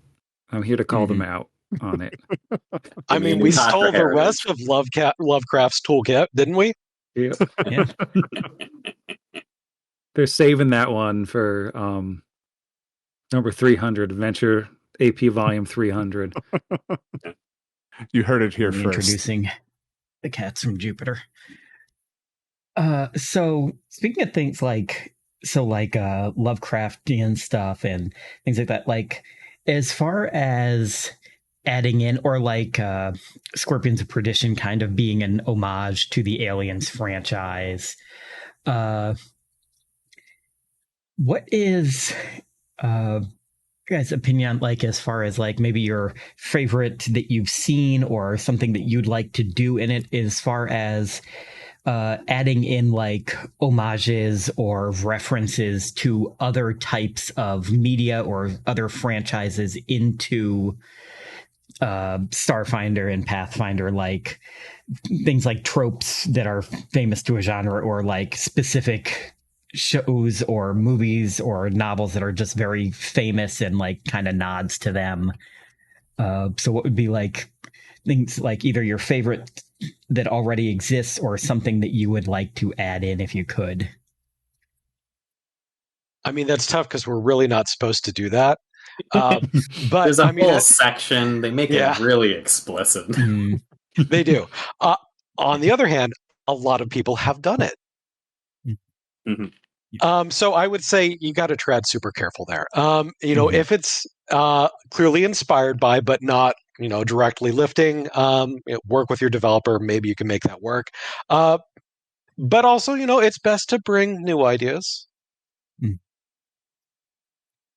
I'm here to call them out on it.
I mean, we stole the rest of Lovecraft's toolkit, didn't we?
Yeah. They're saving that one for number 300, Adventure AP Volume 300.
You heard it here first.
Introducing the cats from Jupiter. So speaking of things like Lovecraftian stuff and things like that, like as far as adding in, or like Scorpions of Perdition kind of being an homage to the Aliens franchise, what is guys' opinion on, like, as far as like maybe your favorite that you've seen or something that you'd like to do in it, as far as adding in like homages or references to other types of media or other franchises into Starfinder and Pathfinder, like things like tropes that are famous to a genre, or like specific shows or movies or novels that are just very famous and like kind of nods to them. So what would be like things like either your favorite that already exists or something that you would like to add in if you could?
I mean, that's tough because we're really not supposed to do that. But
there's a whole section. They make it really explicit.
They do. On the other hand, a lot of people have done it. So I would say you got to tread super careful there. If it's clearly inspired by, but not, directly lifting, work with your developer. Maybe you can make that work. But also, it's best to bring new ideas.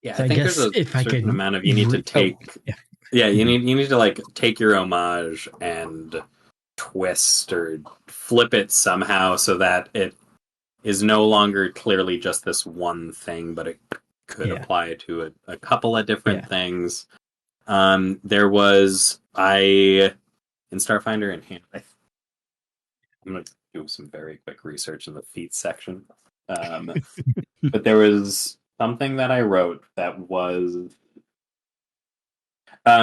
Yeah, so I think there's a certain amount of you need to take. You need to like take your homage and twist or flip it somehow so that it is no longer clearly just this one thing, but it could apply to a couple of different things. There was in Starfinder in hand. I'm going to do some very quick research in the feats section, but there was something that I wrote that was.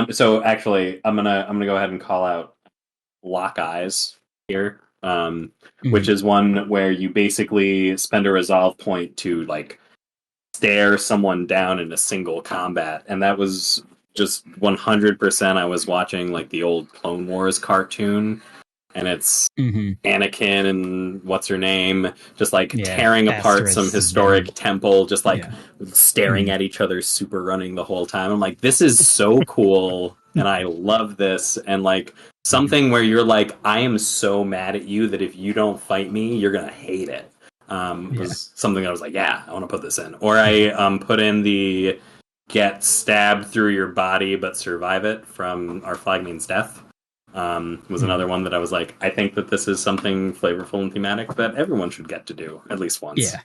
So actually, I'm gonna go ahead and call out Lock Eyes here, which is one where you basically spend a resolve point to like stare someone down in a single combat, and that was just 100%. I was watching like the old Clone Wars cartoon, and it's
Mm-hmm.
Anakin and what's her name, just like
Yeah,
tearing apart some
Asterisk
historic
and-
temple, just like
yeah.
staring
Mhm.
at each other, super running the whole time. I'm like, this is so cool, and I love this, and like something where you're like, I am so mad at you that if you don't fight me, you're gonna hate it. Was something I was like, yeah, I want to put this in, or I put in the get stabbed through your body but survive it from Our Flag Means Death. Was another one that I was like, I think that this is something flavorful and thematic that everyone should get to do at least once.
Yeah.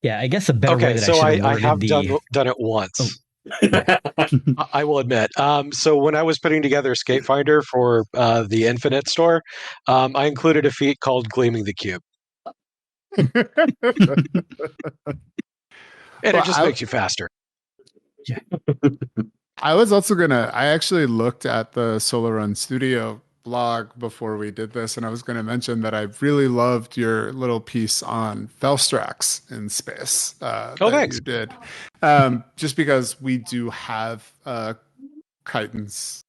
Yeah, I guess a better way
Okay,
that
so
I should have
I
worded
have
the
done it once.
Oh.
I will admit. So when I was putting together Skate Finder for the Infinite store, I included a feat called Gleaming the Cube, and
Well,
it just makes you faster.
I was also I actually looked at the Solar Run Studio blog before we did this, and I was gonna mention that I really loved your little piece on Velstrax in space that
Thanks.
you did. Just because we do have chitons,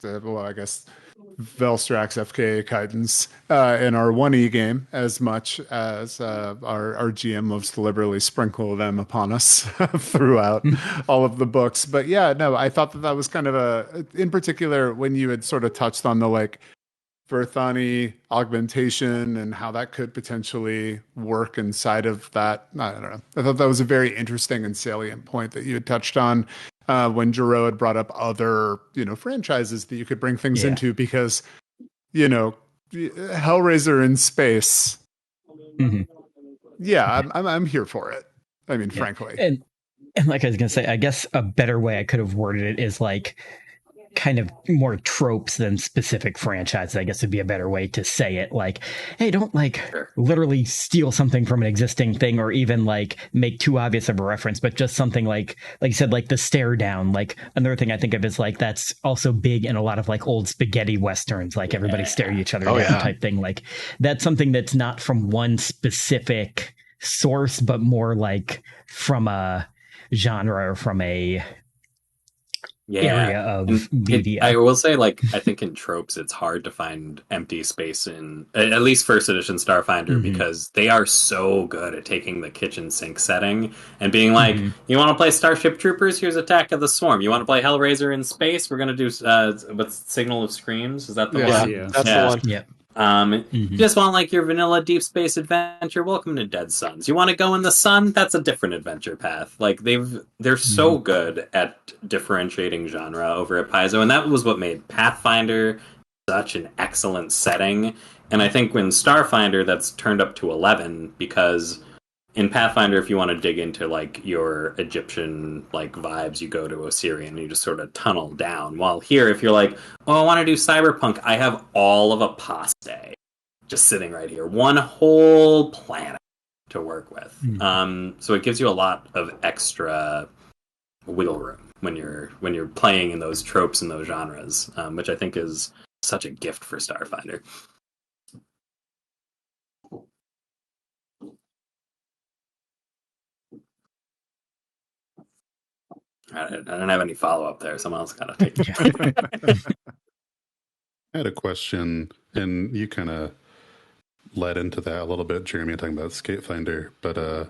well, I guess Velstrax FKA chitons in our 1E game, as much as our GM loves to liberally sprinkle them upon us throughout all of the books. But yeah, no, I thought that was kind of in particular, when you had sort of touched on the like Verthani augmentation and how that could potentially work inside of that. I don't know. I thought that was a very interesting and salient point that you had touched on when Gero had brought up other, franchises that you could bring things into, because, Hellraiser in space.
Mm-hmm.
Yeah, I'm here for it. I mean, frankly.
And like I was gonna say, I guess a better way I could have worded it is like kind of more tropes than specific franchises, I guess would be a better way to say it. Like, hey, don't like literally steal something from an existing thing or even like make too obvious of a reference, but just something like you said, like the stare down. Like another thing I think of is like that's also big in a lot of like old spaghetti westerns, like everybody staring each other down type thing. Like that's something that's not from one specific source, but more like from a genre or from a area of media.
I will say, like, I think in tropes, it's hard to find empty space in at least first edition Starfinder, because they are so good at taking the kitchen sink setting and being like, you want to play Starship Troopers? Here's Attack of the Swarm. You want to play Hellraiser in space? We're going to do what's Signal of Screams? Is that the one?
Yeah, that's the one.
Yep.
You just want like your vanilla deep space adventure, welcome to Dead Suns. You want to go in the sun? That's a different adventure path. Like they're so good at differentiating genre over at Paizo, and that was what made Pathfinder such an excellent setting. And I think when Starfinder, that's turned up to 11, because in Pathfinder, if you want to dig into like your Egyptian like vibes, you go to Osirian and you just sort of tunnel down. While here, if you're like, oh, I want to do cyberpunk, I have all of Aposte just sitting right here, one whole planet to work with. So it gives you a lot of extra wiggle room when you're playing in those tropes and those genres, which I think is such a gift for Starfinder. I don't have any follow-up there. Someone else got to take it.
I had a question, and you kind of led into that a little bit, Jeremy, talking about Skatefinder. But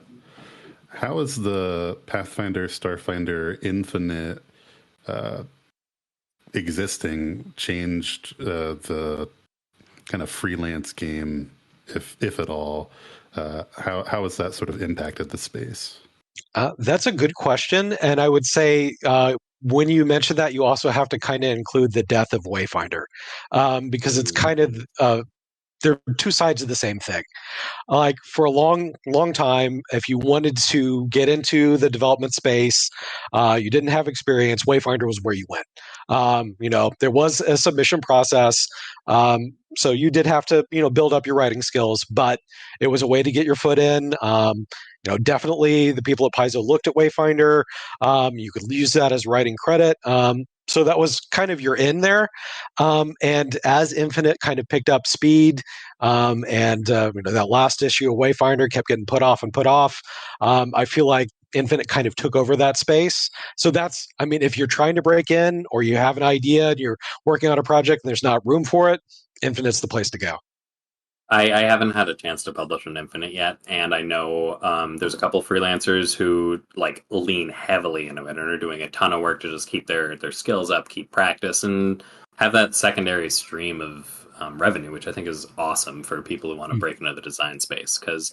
how is the Pathfinder, Starfinder, Infinite existing changed the kind of freelance game, if at all? How has that sort of impacted the space?
That's a good question, and I would say when you mention that, you also have to kind of include the death of Wayfinder, because it's kind of they're two sides of the same thing. Like for a long time, if you wanted to get into the development space, you didn't have experience, Wayfinder was where you went. There was a submission process, so you did have to build up your writing skills, but it was a way to get your foot in. Definitely the people at Paizo looked at Wayfinder. You could use that as writing credit. So that was kind of your in there. And as Infinite kind of picked up speed, and that last issue of Wayfinder kept getting put off and put off, I feel like Infinite kind of took over that space. So that's, if you're trying to break in or you have an idea and you're working on a project and there's not room for it, Infinite's the place to go.
I haven't had a chance to publish an Infinite yet, and I know there's a couple freelancers who like lean heavily into it and are doing a ton of work to just keep their skills up, keep practice, and have that secondary stream of revenue, which I think is awesome for people who want to break into the design space. Because,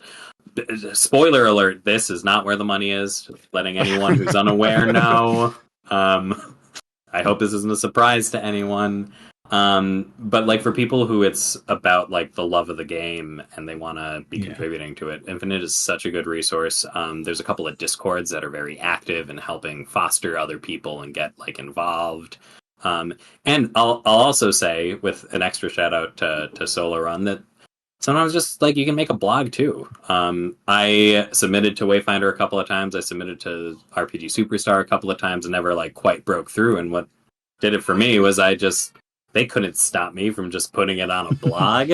spoiler alert, this is not where the money is. Just letting anyone who's unaware know. I hope this isn't a surprise to anyone. But like for people who it's about like the love of the game and they want to be contributing to it, Infinite is such a good resource. There's a couple of Discords that are very active in helping foster other people and get like involved. And I'll also say, with an extra shout out to Solo Run, that sometimes just like you can make a blog too. I submitted to Wayfinder a couple of times. I submitted to RPG Superstar a couple of times and never like quite broke through. And what did it for me was they couldn't stop me from just putting it on a blog.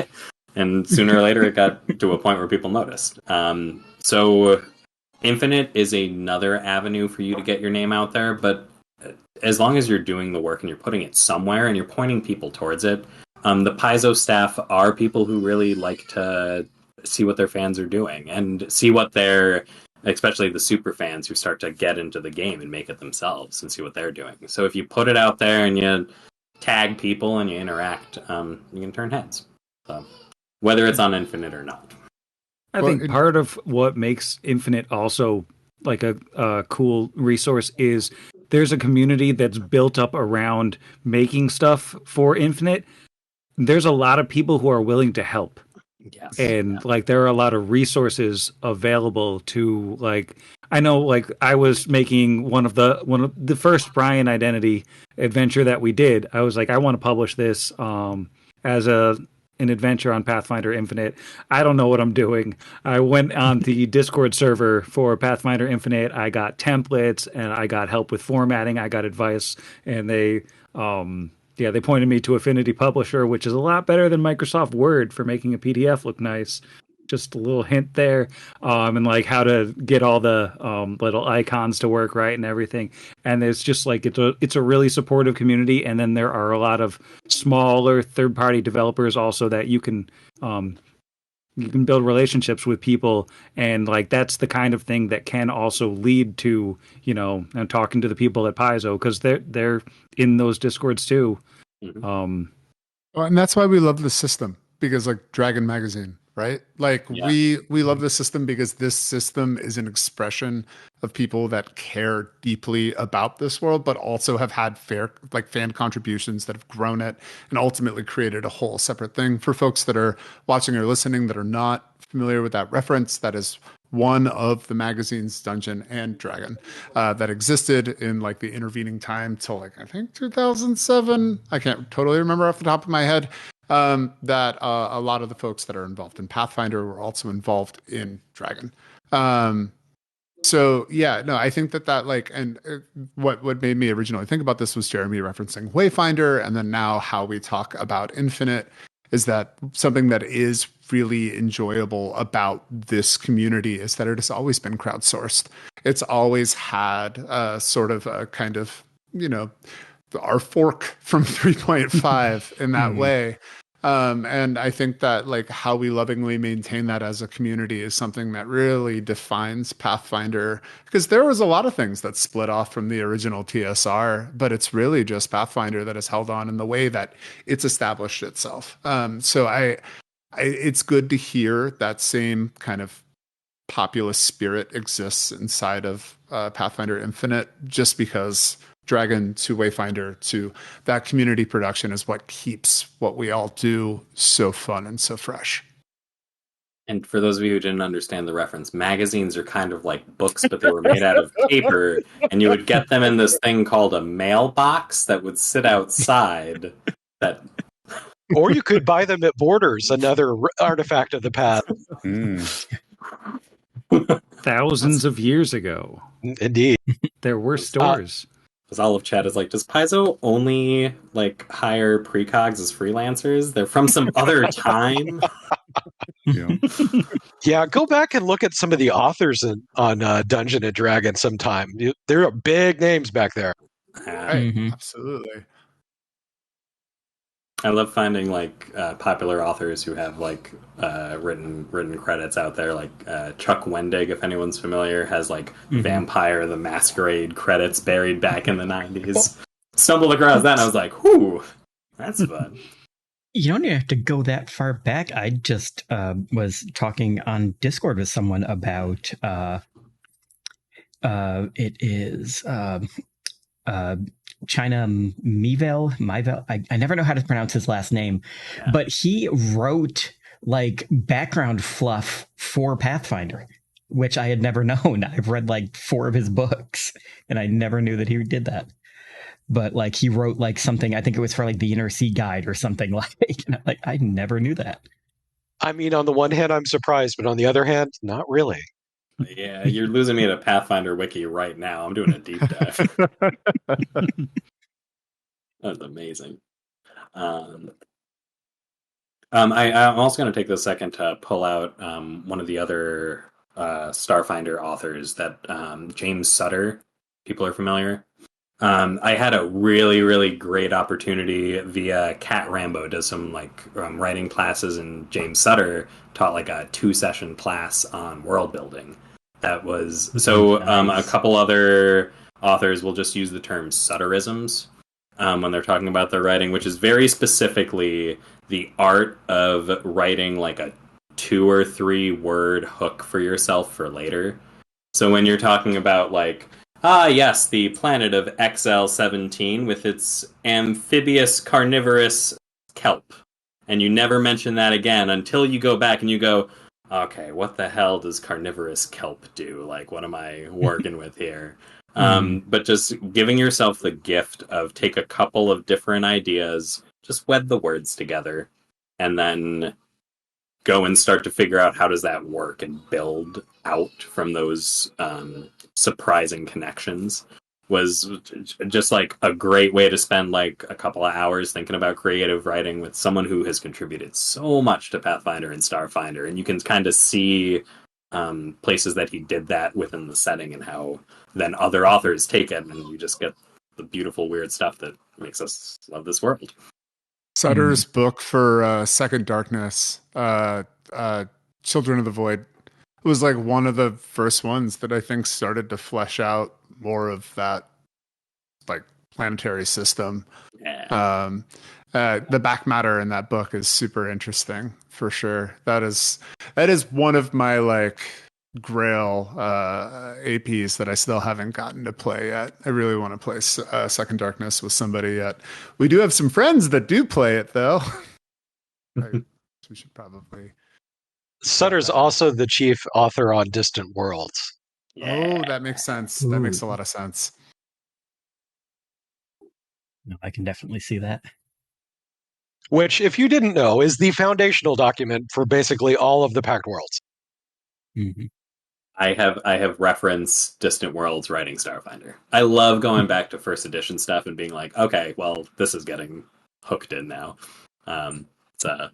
And sooner or later it got to a point where people noticed. So Infinite is another avenue for you to get your name out there. But as long as you're doing the work and you're putting it somewhere and you're pointing people towards it, the Paizo staff are people who really like to see what their fans are doing and see what especially the super fans who start to get into the game and make it themselves and see what they're doing. So if you put it out there and you tag people and you interact, you can turn heads. So, whether it's on Infinite or not.
I think part of what makes Infinite also like a cool resource is there's a community that's built up around making stuff for Infinite. There's a lot of people who are willing to help.
Yes.
And like there are a lot of resources available to like I know like I was making one of the first Brian Identity adventure that we did. I was like, I want to publish this as an adventure on Pathfinder Infinite. I don't know what I'm doing. I went on the Discord server for Pathfinder Infinite. I got templates and I got help with formatting. I got advice, and they pointed me to Affinity Publisher, which is a lot better than Microsoft Word for making a PDF look nice. Just a little hint there, and like how to get all the little icons to work right and everything. And it's just like it's a really supportive community. And then there are a lot of smaller third-party developers also that you can build relationships with people, and like that's the kind of thing that can also lead to and talking to the people at Paizo, because they're in those Discords too.
And that's why we love the system, because like Dragon Magazine, right? Like we love the system because this system is an expression of people that care deeply about this world, but also have had fan contributions that have grown it and ultimately created a whole separate thing. For folks that are watching or listening that are not familiar with that reference, that is one of the magazine's Dungeon and Dragon that existed in like the intervening time till like I think 2007. I can't totally remember off the top of my head. That a lot of the folks that are involved in Pathfinder were also involved in Dragon. So yeah, no, I think that like, and what made me originally think about this was Jeremy referencing Wayfinder, and then now how we talk about Infinite is that something that is really enjoyable about this community is that it has always been crowdsourced. It's always had sort of a kind of, our fork from 3.5 in that way. And I think that like how we lovingly maintain that as a community is something that really defines Pathfinder, because there was a lot of things that split off from the original TSR, but it's really just Pathfinder that has held on in the way that it's established itself. So it's good to hear that same kind of populist spirit exists inside of Pathfinder Infinite, just because Dragon to Wayfinder to that community production is what keeps what we all do so fun and so fresh.
And for those of you who didn't understand the reference, magazines are kind of like books, but they were made out of paper, and you would get them in this thing called a mailbox that would sit outside.
Or you could buy them at Borders, another artifact of the path.
Thousands of years ago.
Indeed.
There were stores.
Because all of chat is like, does Paizo only like hire precogs as freelancers? They're from some other time.
Yeah, go back and look at some of the authors on Dungeon and Dragon sometime. There are big names back there.
Right, absolutely.
I love finding like popular authors who have like written credits out there. Like Chuck Wendig, if anyone's familiar, has like
Mhm.
Vampire the Masquerade credits buried back in the '90s. Stumbled across that, and I was like, "Whoo, that's fun."
You don't even have to go that far back. I just was talking on Discord with someone about it is uh, China Mivel. I never know how to pronounce his last name,
Yeah.
but he wrote like background fluff for Pathfinder, which I had never known. I've read like 4 of his books, and I never knew that he did that. But like he wrote like something, I think it was for like the Inner Sea Guide or something like. And I'm like, I never knew that.
I mean, on the one hand, I'm surprised, but on the other hand, not really.
Yeah, you're losing me to Pathfinder Wiki right now. I'm doing a deep dive. That's amazing. Um, I'm also going to take this second to pull out one of the other Starfinder authors that James Sutter. People are familiar. I had a really, really great opportunity via Cat Rambo does some like writing classes, and James Sutter taught like a 2-session class on world building. That was so. A
Nice.
couple other authors will just use the term Sutterisms when they're talking about their writing, which is very specifically the art of writing like a 2 or 3 word hook for yourself for later. So when you're talking about like, yes, the planet of XL17 with its amphibious carnivorous kelp, and you never mention that again until you go back and you go, okay, what the hell does carnivorous kelp do? Like, what am I working with here? But just giving yourself the gift of take a couple of different ideas, just wed the words together, and then go and start to figure out how does that work and build out from those surprising connections was just like a great way to spend like a couple of hours thinking about creative writing with someone who has contributed so much to Pathfinder and Starfinder, and you can kind of see places that he did that within the setting and how then other authors take it, and you just get the beautiful weird stuff that makes us love this world.
Sutter's book for Second Darkness, Children of the Void, was like one of the first ones that I think started to flesh out more of that like planetary system.
Yeah.
The back matter in that book is super interesting for sure. That is one of my like grail APs that I still haven't gotten to play yet. I really want to play Second Darkness with somebody yet. We do have some friends that do play it though. We should probably.
Sutter's also the chief author on Distant Worlds.
Oh, that makes sense. That makes a lot of sense.
No, I can definitely see that.
Which, if you didn't know, is the foundational document for basically all of the Pact Worlds.
Mm-hmm.
I have referenced Distant Worlds writing Starfinder. I love going back to first edition stuff and being like, okay, well, this is getting hooked in now. It's a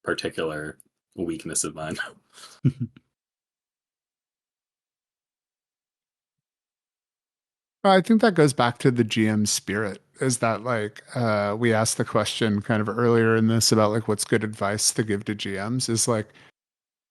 particular weakness of mine.
I think that goes back to the GM spirit. Is that like we asked the question kind of earlier in this about like what's good advice to give to GMs is like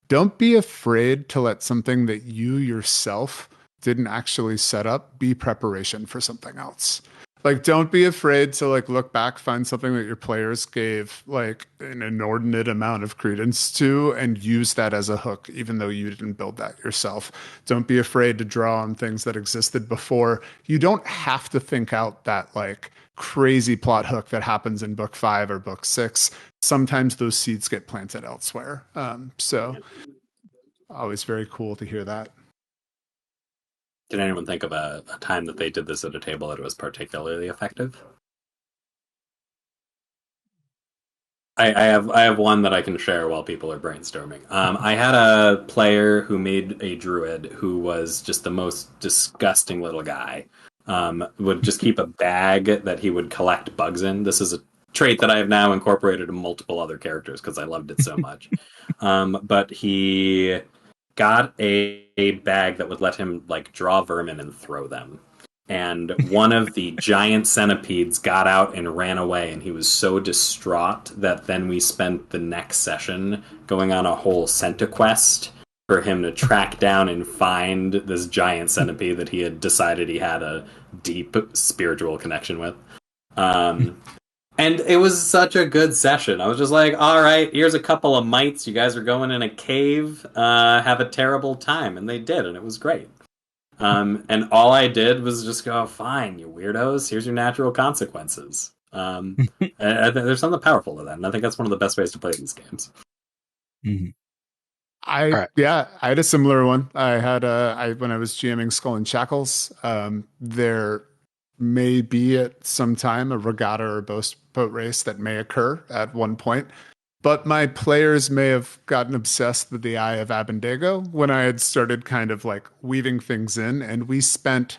don't be afraid to let something that you yourself didn't actually set up be preparation for something else. Like don't be afraid to like look back, find something that your players gave like an inordinate amount of credence to and use that as a hook even though you didn't build that yourself. Don't be afraid to draw on things that existed before. You don't have to think out that like crazy plot hook that happens in book 5 or book 6. Sometimes those seeds get planted elsewhere. So always very cool to hear that.
Did anyone think of a time that they did this at a table that was particularly effective? I have one that I can share while people are brainstorming. I had a player who made a druid who was just the most disgusting little guy. Would just keep a bag that he would collect bugs in. This is a trait that I have now incorporated in multiple other characters because I loved it so much. But he got a bag that would let him like draw vermin and throw them. and one of the giant centipedes got out and ran away, and he was so distraught that then we spent the next session going on a whole centaquest for him to track down and find this giant centipede that he had decided he had a deep spiritual connection with. And it was such a good session. I was just like, all right, here's a couple of mites. You guys are going in a cave. Have a terrible time. And they did, and it was great. And all I did was just go, fine, you weirdos, here's your natural consequences. There's something powerful to that, and I think that's one of the best ways to play these games.
Mm-hmm.
I had a similar one. I had when I was GMing Skull and Shackles, there may be at some time a regatta or boat race that may occur at one point. But my players may have gotten obsessed with the Eye of Abendego when I had started kind of like weaving things in, and we spent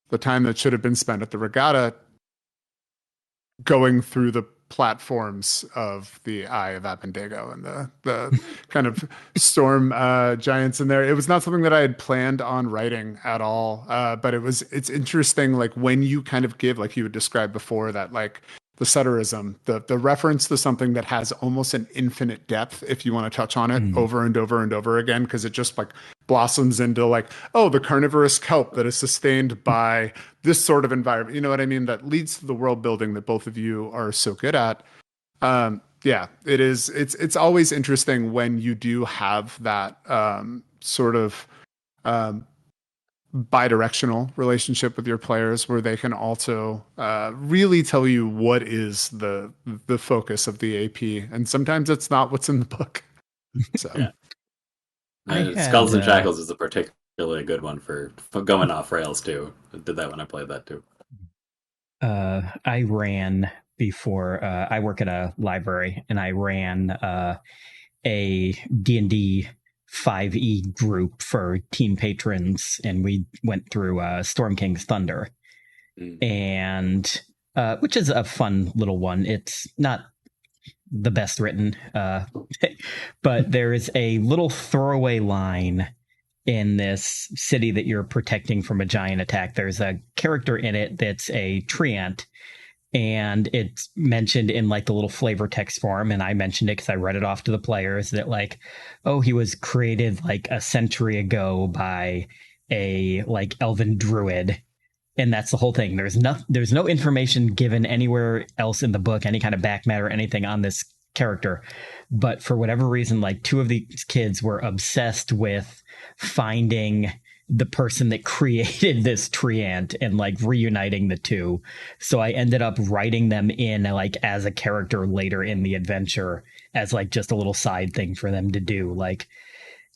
the time that should have been spent at the regatta going through the platforms of the Eye of Abendego and the kind of storm giants in there. It was not something that I had planned on writing at all, but it's interesting, like when you kind of give, like you had described before, that like the Sutterism, the reference to something that has almost an infinite depth if you want to touch on it over and over and over again, because it just like blossoms into like, oh, the carnivorous kelp that is sustained by this sort of environment. You know what I mean? That leads to the world building that both of you are so good at. Yeah, it is. It's always interesting when you do have that sort of bi-directional relationship with your players, where they can also really tell you what is the focus of the AP, and sometimes it's not what's in the book. So,
Skulls and Shackles is a particularly good one for going off rails too. I did that when I played that too.
I ran before. I work at a library, and I ran a D&D 5e group for team patrons, and we went through Storm King's Thunder, and which is a fun little one. It's not the best written, but there is a little throwaway line in this city that you're protecting from a giant attack. There's a character in it that's a treant, and it's mentioned in like the little flavor text form, and I mentioned it because I read it off to the players, that like, oh, he was created like a century ago by a like elven druid, and that's the whole thing. There's no information given anywhere else in the book, any kind of back matter, anything on this character, but for whatever reason, like two of these kids were obsessed with finding the person that created this treant and like reuniting the two. So I ended up writing them in like as a character later in the adventure, as like just a little side thing for them to do. Like,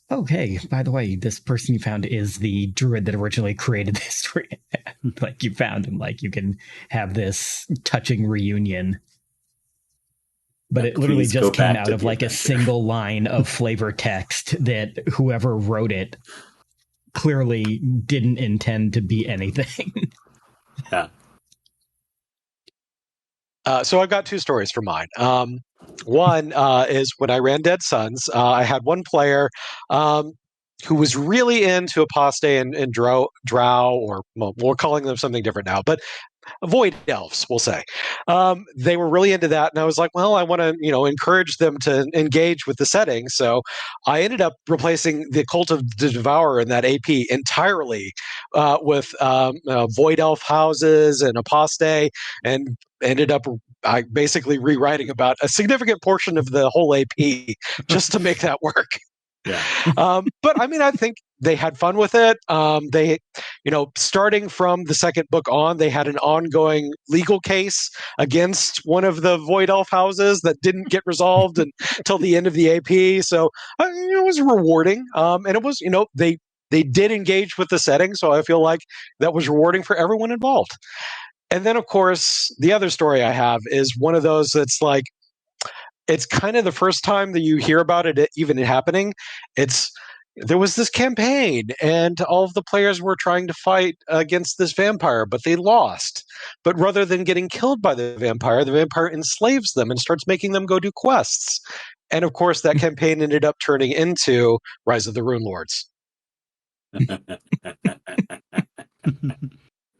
okay, by the way, this person you found is the druid that originally created this treant. Like, you found him, like you can have this touching reunion. But it literally just came out of like a single line of flavor text that whoever wrote it clearly didn't intend to be anything.
Yeah.
So I've got two stories for mine. One is when I ran Dead Sons, I had one player who was really into apostate and drow, or well, we're calling them something different now, but void elves, we'll say. They were really into that, and I was like, well, I want to, encourage them to engage with the setting. So I ended up replacing the Cult of the Devourer in that AP entirely with void elf houses and apostate, and ended up basically rewriting about a significant portion of the whole AP just to make that work.
Yeah.
But I mean, I think they had fun with it. They, starting from the second book on, they had an ongoing legal case against one of the Void Elf houses that didn't get resolved until the end of the AP. So it was rewarding. And it was, they did engage with the setting. So I feel like that was rewarding for everyone involved. And then, of course, the other story I have is one of those that's like, it's kind of the first time that you hear about it even happening. There was this campaign, and all of the players were trying to fight against this vampire, but they lost. But rather than getting killed by the vampire enslaves them and starts making them go do quests. And of course, that campaign ended up turning into Rise of the Rune Lords.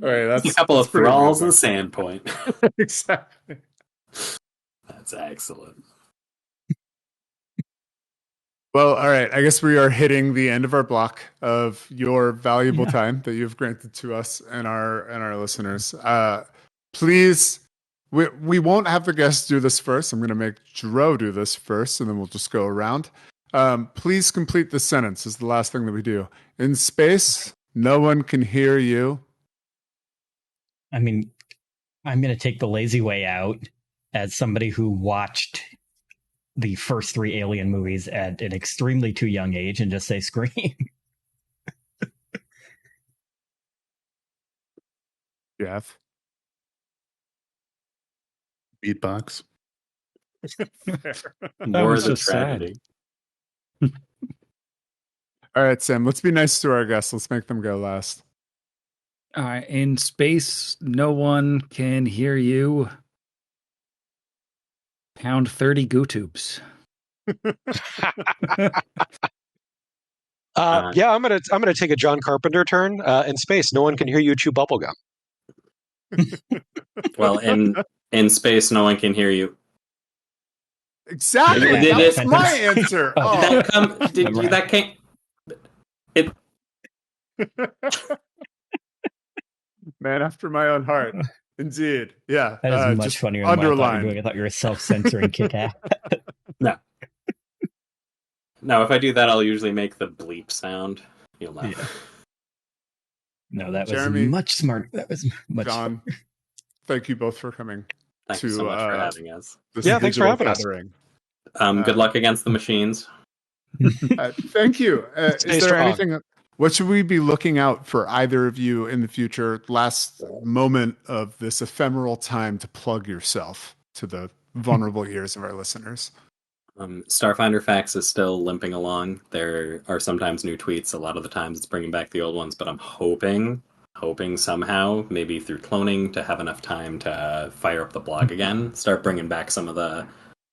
All right, that's
a couple
that's
of
pretty
thralls and a
amazing.
sand point.
Exactly.
That's excellent.
Well, all right. I guess we are hitting the end of our block of your valuable time that you've granted to us and our listeners. Please, we won't have the guests do this first. I'm going to make Gero do this first, and then we'll just go around. Please complete the sentence. Is the last thing that we do. In space, no one can hear you.
I mean, I'm going to take the lazy way out as somebody who watched the first 3 Alien movies at an extremely too young age and just say scream.
Jeff.
Beatbox.
More
was
the
so sad.
tragedy.
All right, Sam, let's be nice to our guests. Let's make them go last.
In space, no one can hear you. Pound 30 goo tubes.
Yeah, I'm gonna take a John Carpenter turn. In space, no one can hear you chew bubblegum.
Well, in space, no one can hear you.
Exactly.
Did
That was
it-
my answer.
Oh.
Did that come? That came?
Man after my own heart. Indeed. Yeah.
That is much
just
funnier than what I thought you were
underlined.
doing. I thought you were self-censoring Kit Kat.
No, if I do that, I'll usually make the bleep sound. You'll know.
Yeah. No, that was
Jeremy,
much smarter. That was much
John, thank you both for coming.
Thank you so much for having us.
This
Yeah, thanks for
digital
having us.
gathering.
Good luck against the machines.
Thank you.
Stay
Is there
strong.
anything? What should we be looking out for either of you in the future? Last moment of this ephemeral time to plug yourself to the vulnerable ears of our listeners.
Starfinder Facts is still limping along. There are sometimes new tweets. A lot of the times it's bringing back the old ones, but I'm hoping somehow, maybe through cloning, to have enough time to fire up the blog again, start bringing back some of the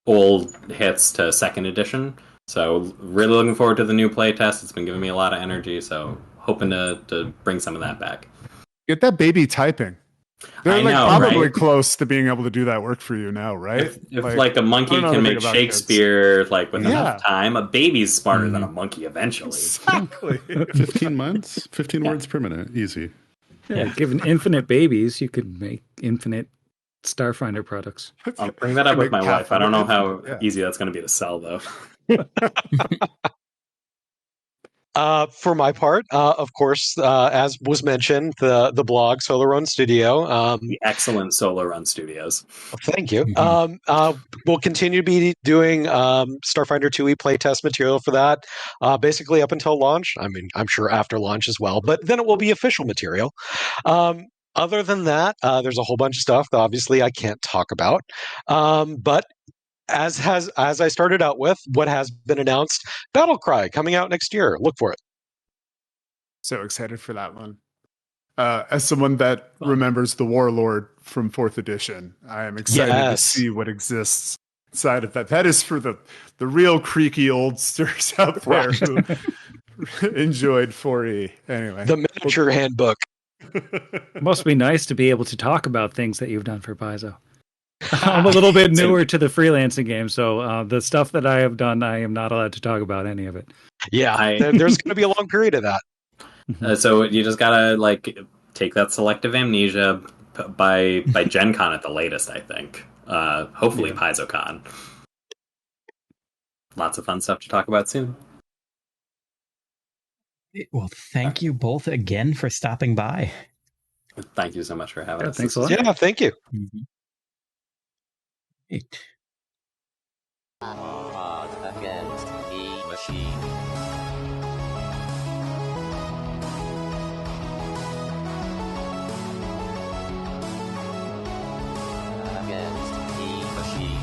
old hits to second edition. So really looking forward to the new playtest. It's been giving me a lot of energy, so hoping to bring some of that back.
Get that baby typing. They're
I
like
know,
probably
right?
close to being able to do that work for you now, right?
If like a monkey
I don't know
can
anything
make
about
Shakespeare like with
Yeah.
enough time, a baby's smarter than a monkey eventually.
Exactly.
15 months, 15 words per minute, easy.
Yeah, given infinite babies, you could make infinite Starfinder products.
I'll bring that up with my wife. I don't know how
Yeah.
easy that's going to be to sell, though.
For my part, of course, as was mentioned, the blog Solar Run Studio.
The excellent Solar Run Studios.
Thank you. We'll continue to be doing Starfinder 2e playtest material for that, basically up until launch. I mean, I'm sure after launch as well, but then it will be official material. Other than that, there's a whole bunch of stuff that obviously I can't talk about. But as I started out with, what has been announced, Battlecry coming out next year. Look for it.
So excited for that one. As someone that remembers the Warlord from 4th edition, I am excited to
Yes.
see what exists inside of that. That is for the real creaky oldsters out there who enjoyed 4E. Anyway.
The miniature handbook.
It must be nice to be able to talk about things that you've done for Paizo. I'm a little bit newer to the freelancing game, so the stuff that I have done, I am not allowed to talk about any of it.
Yeah, there's going to be a long period of that.
So you just gotta like take that selective amnesia by Gen Con at the latest, I think. Hopefully PaizoCon. Lots of fun stuff to talk about soon.
Well, thank you both again for stopping by.
Thank you so much for having us.
Thanks a lot.
Yeah, thank you.
Great.
Against the machine. Against the machine. Against the machine.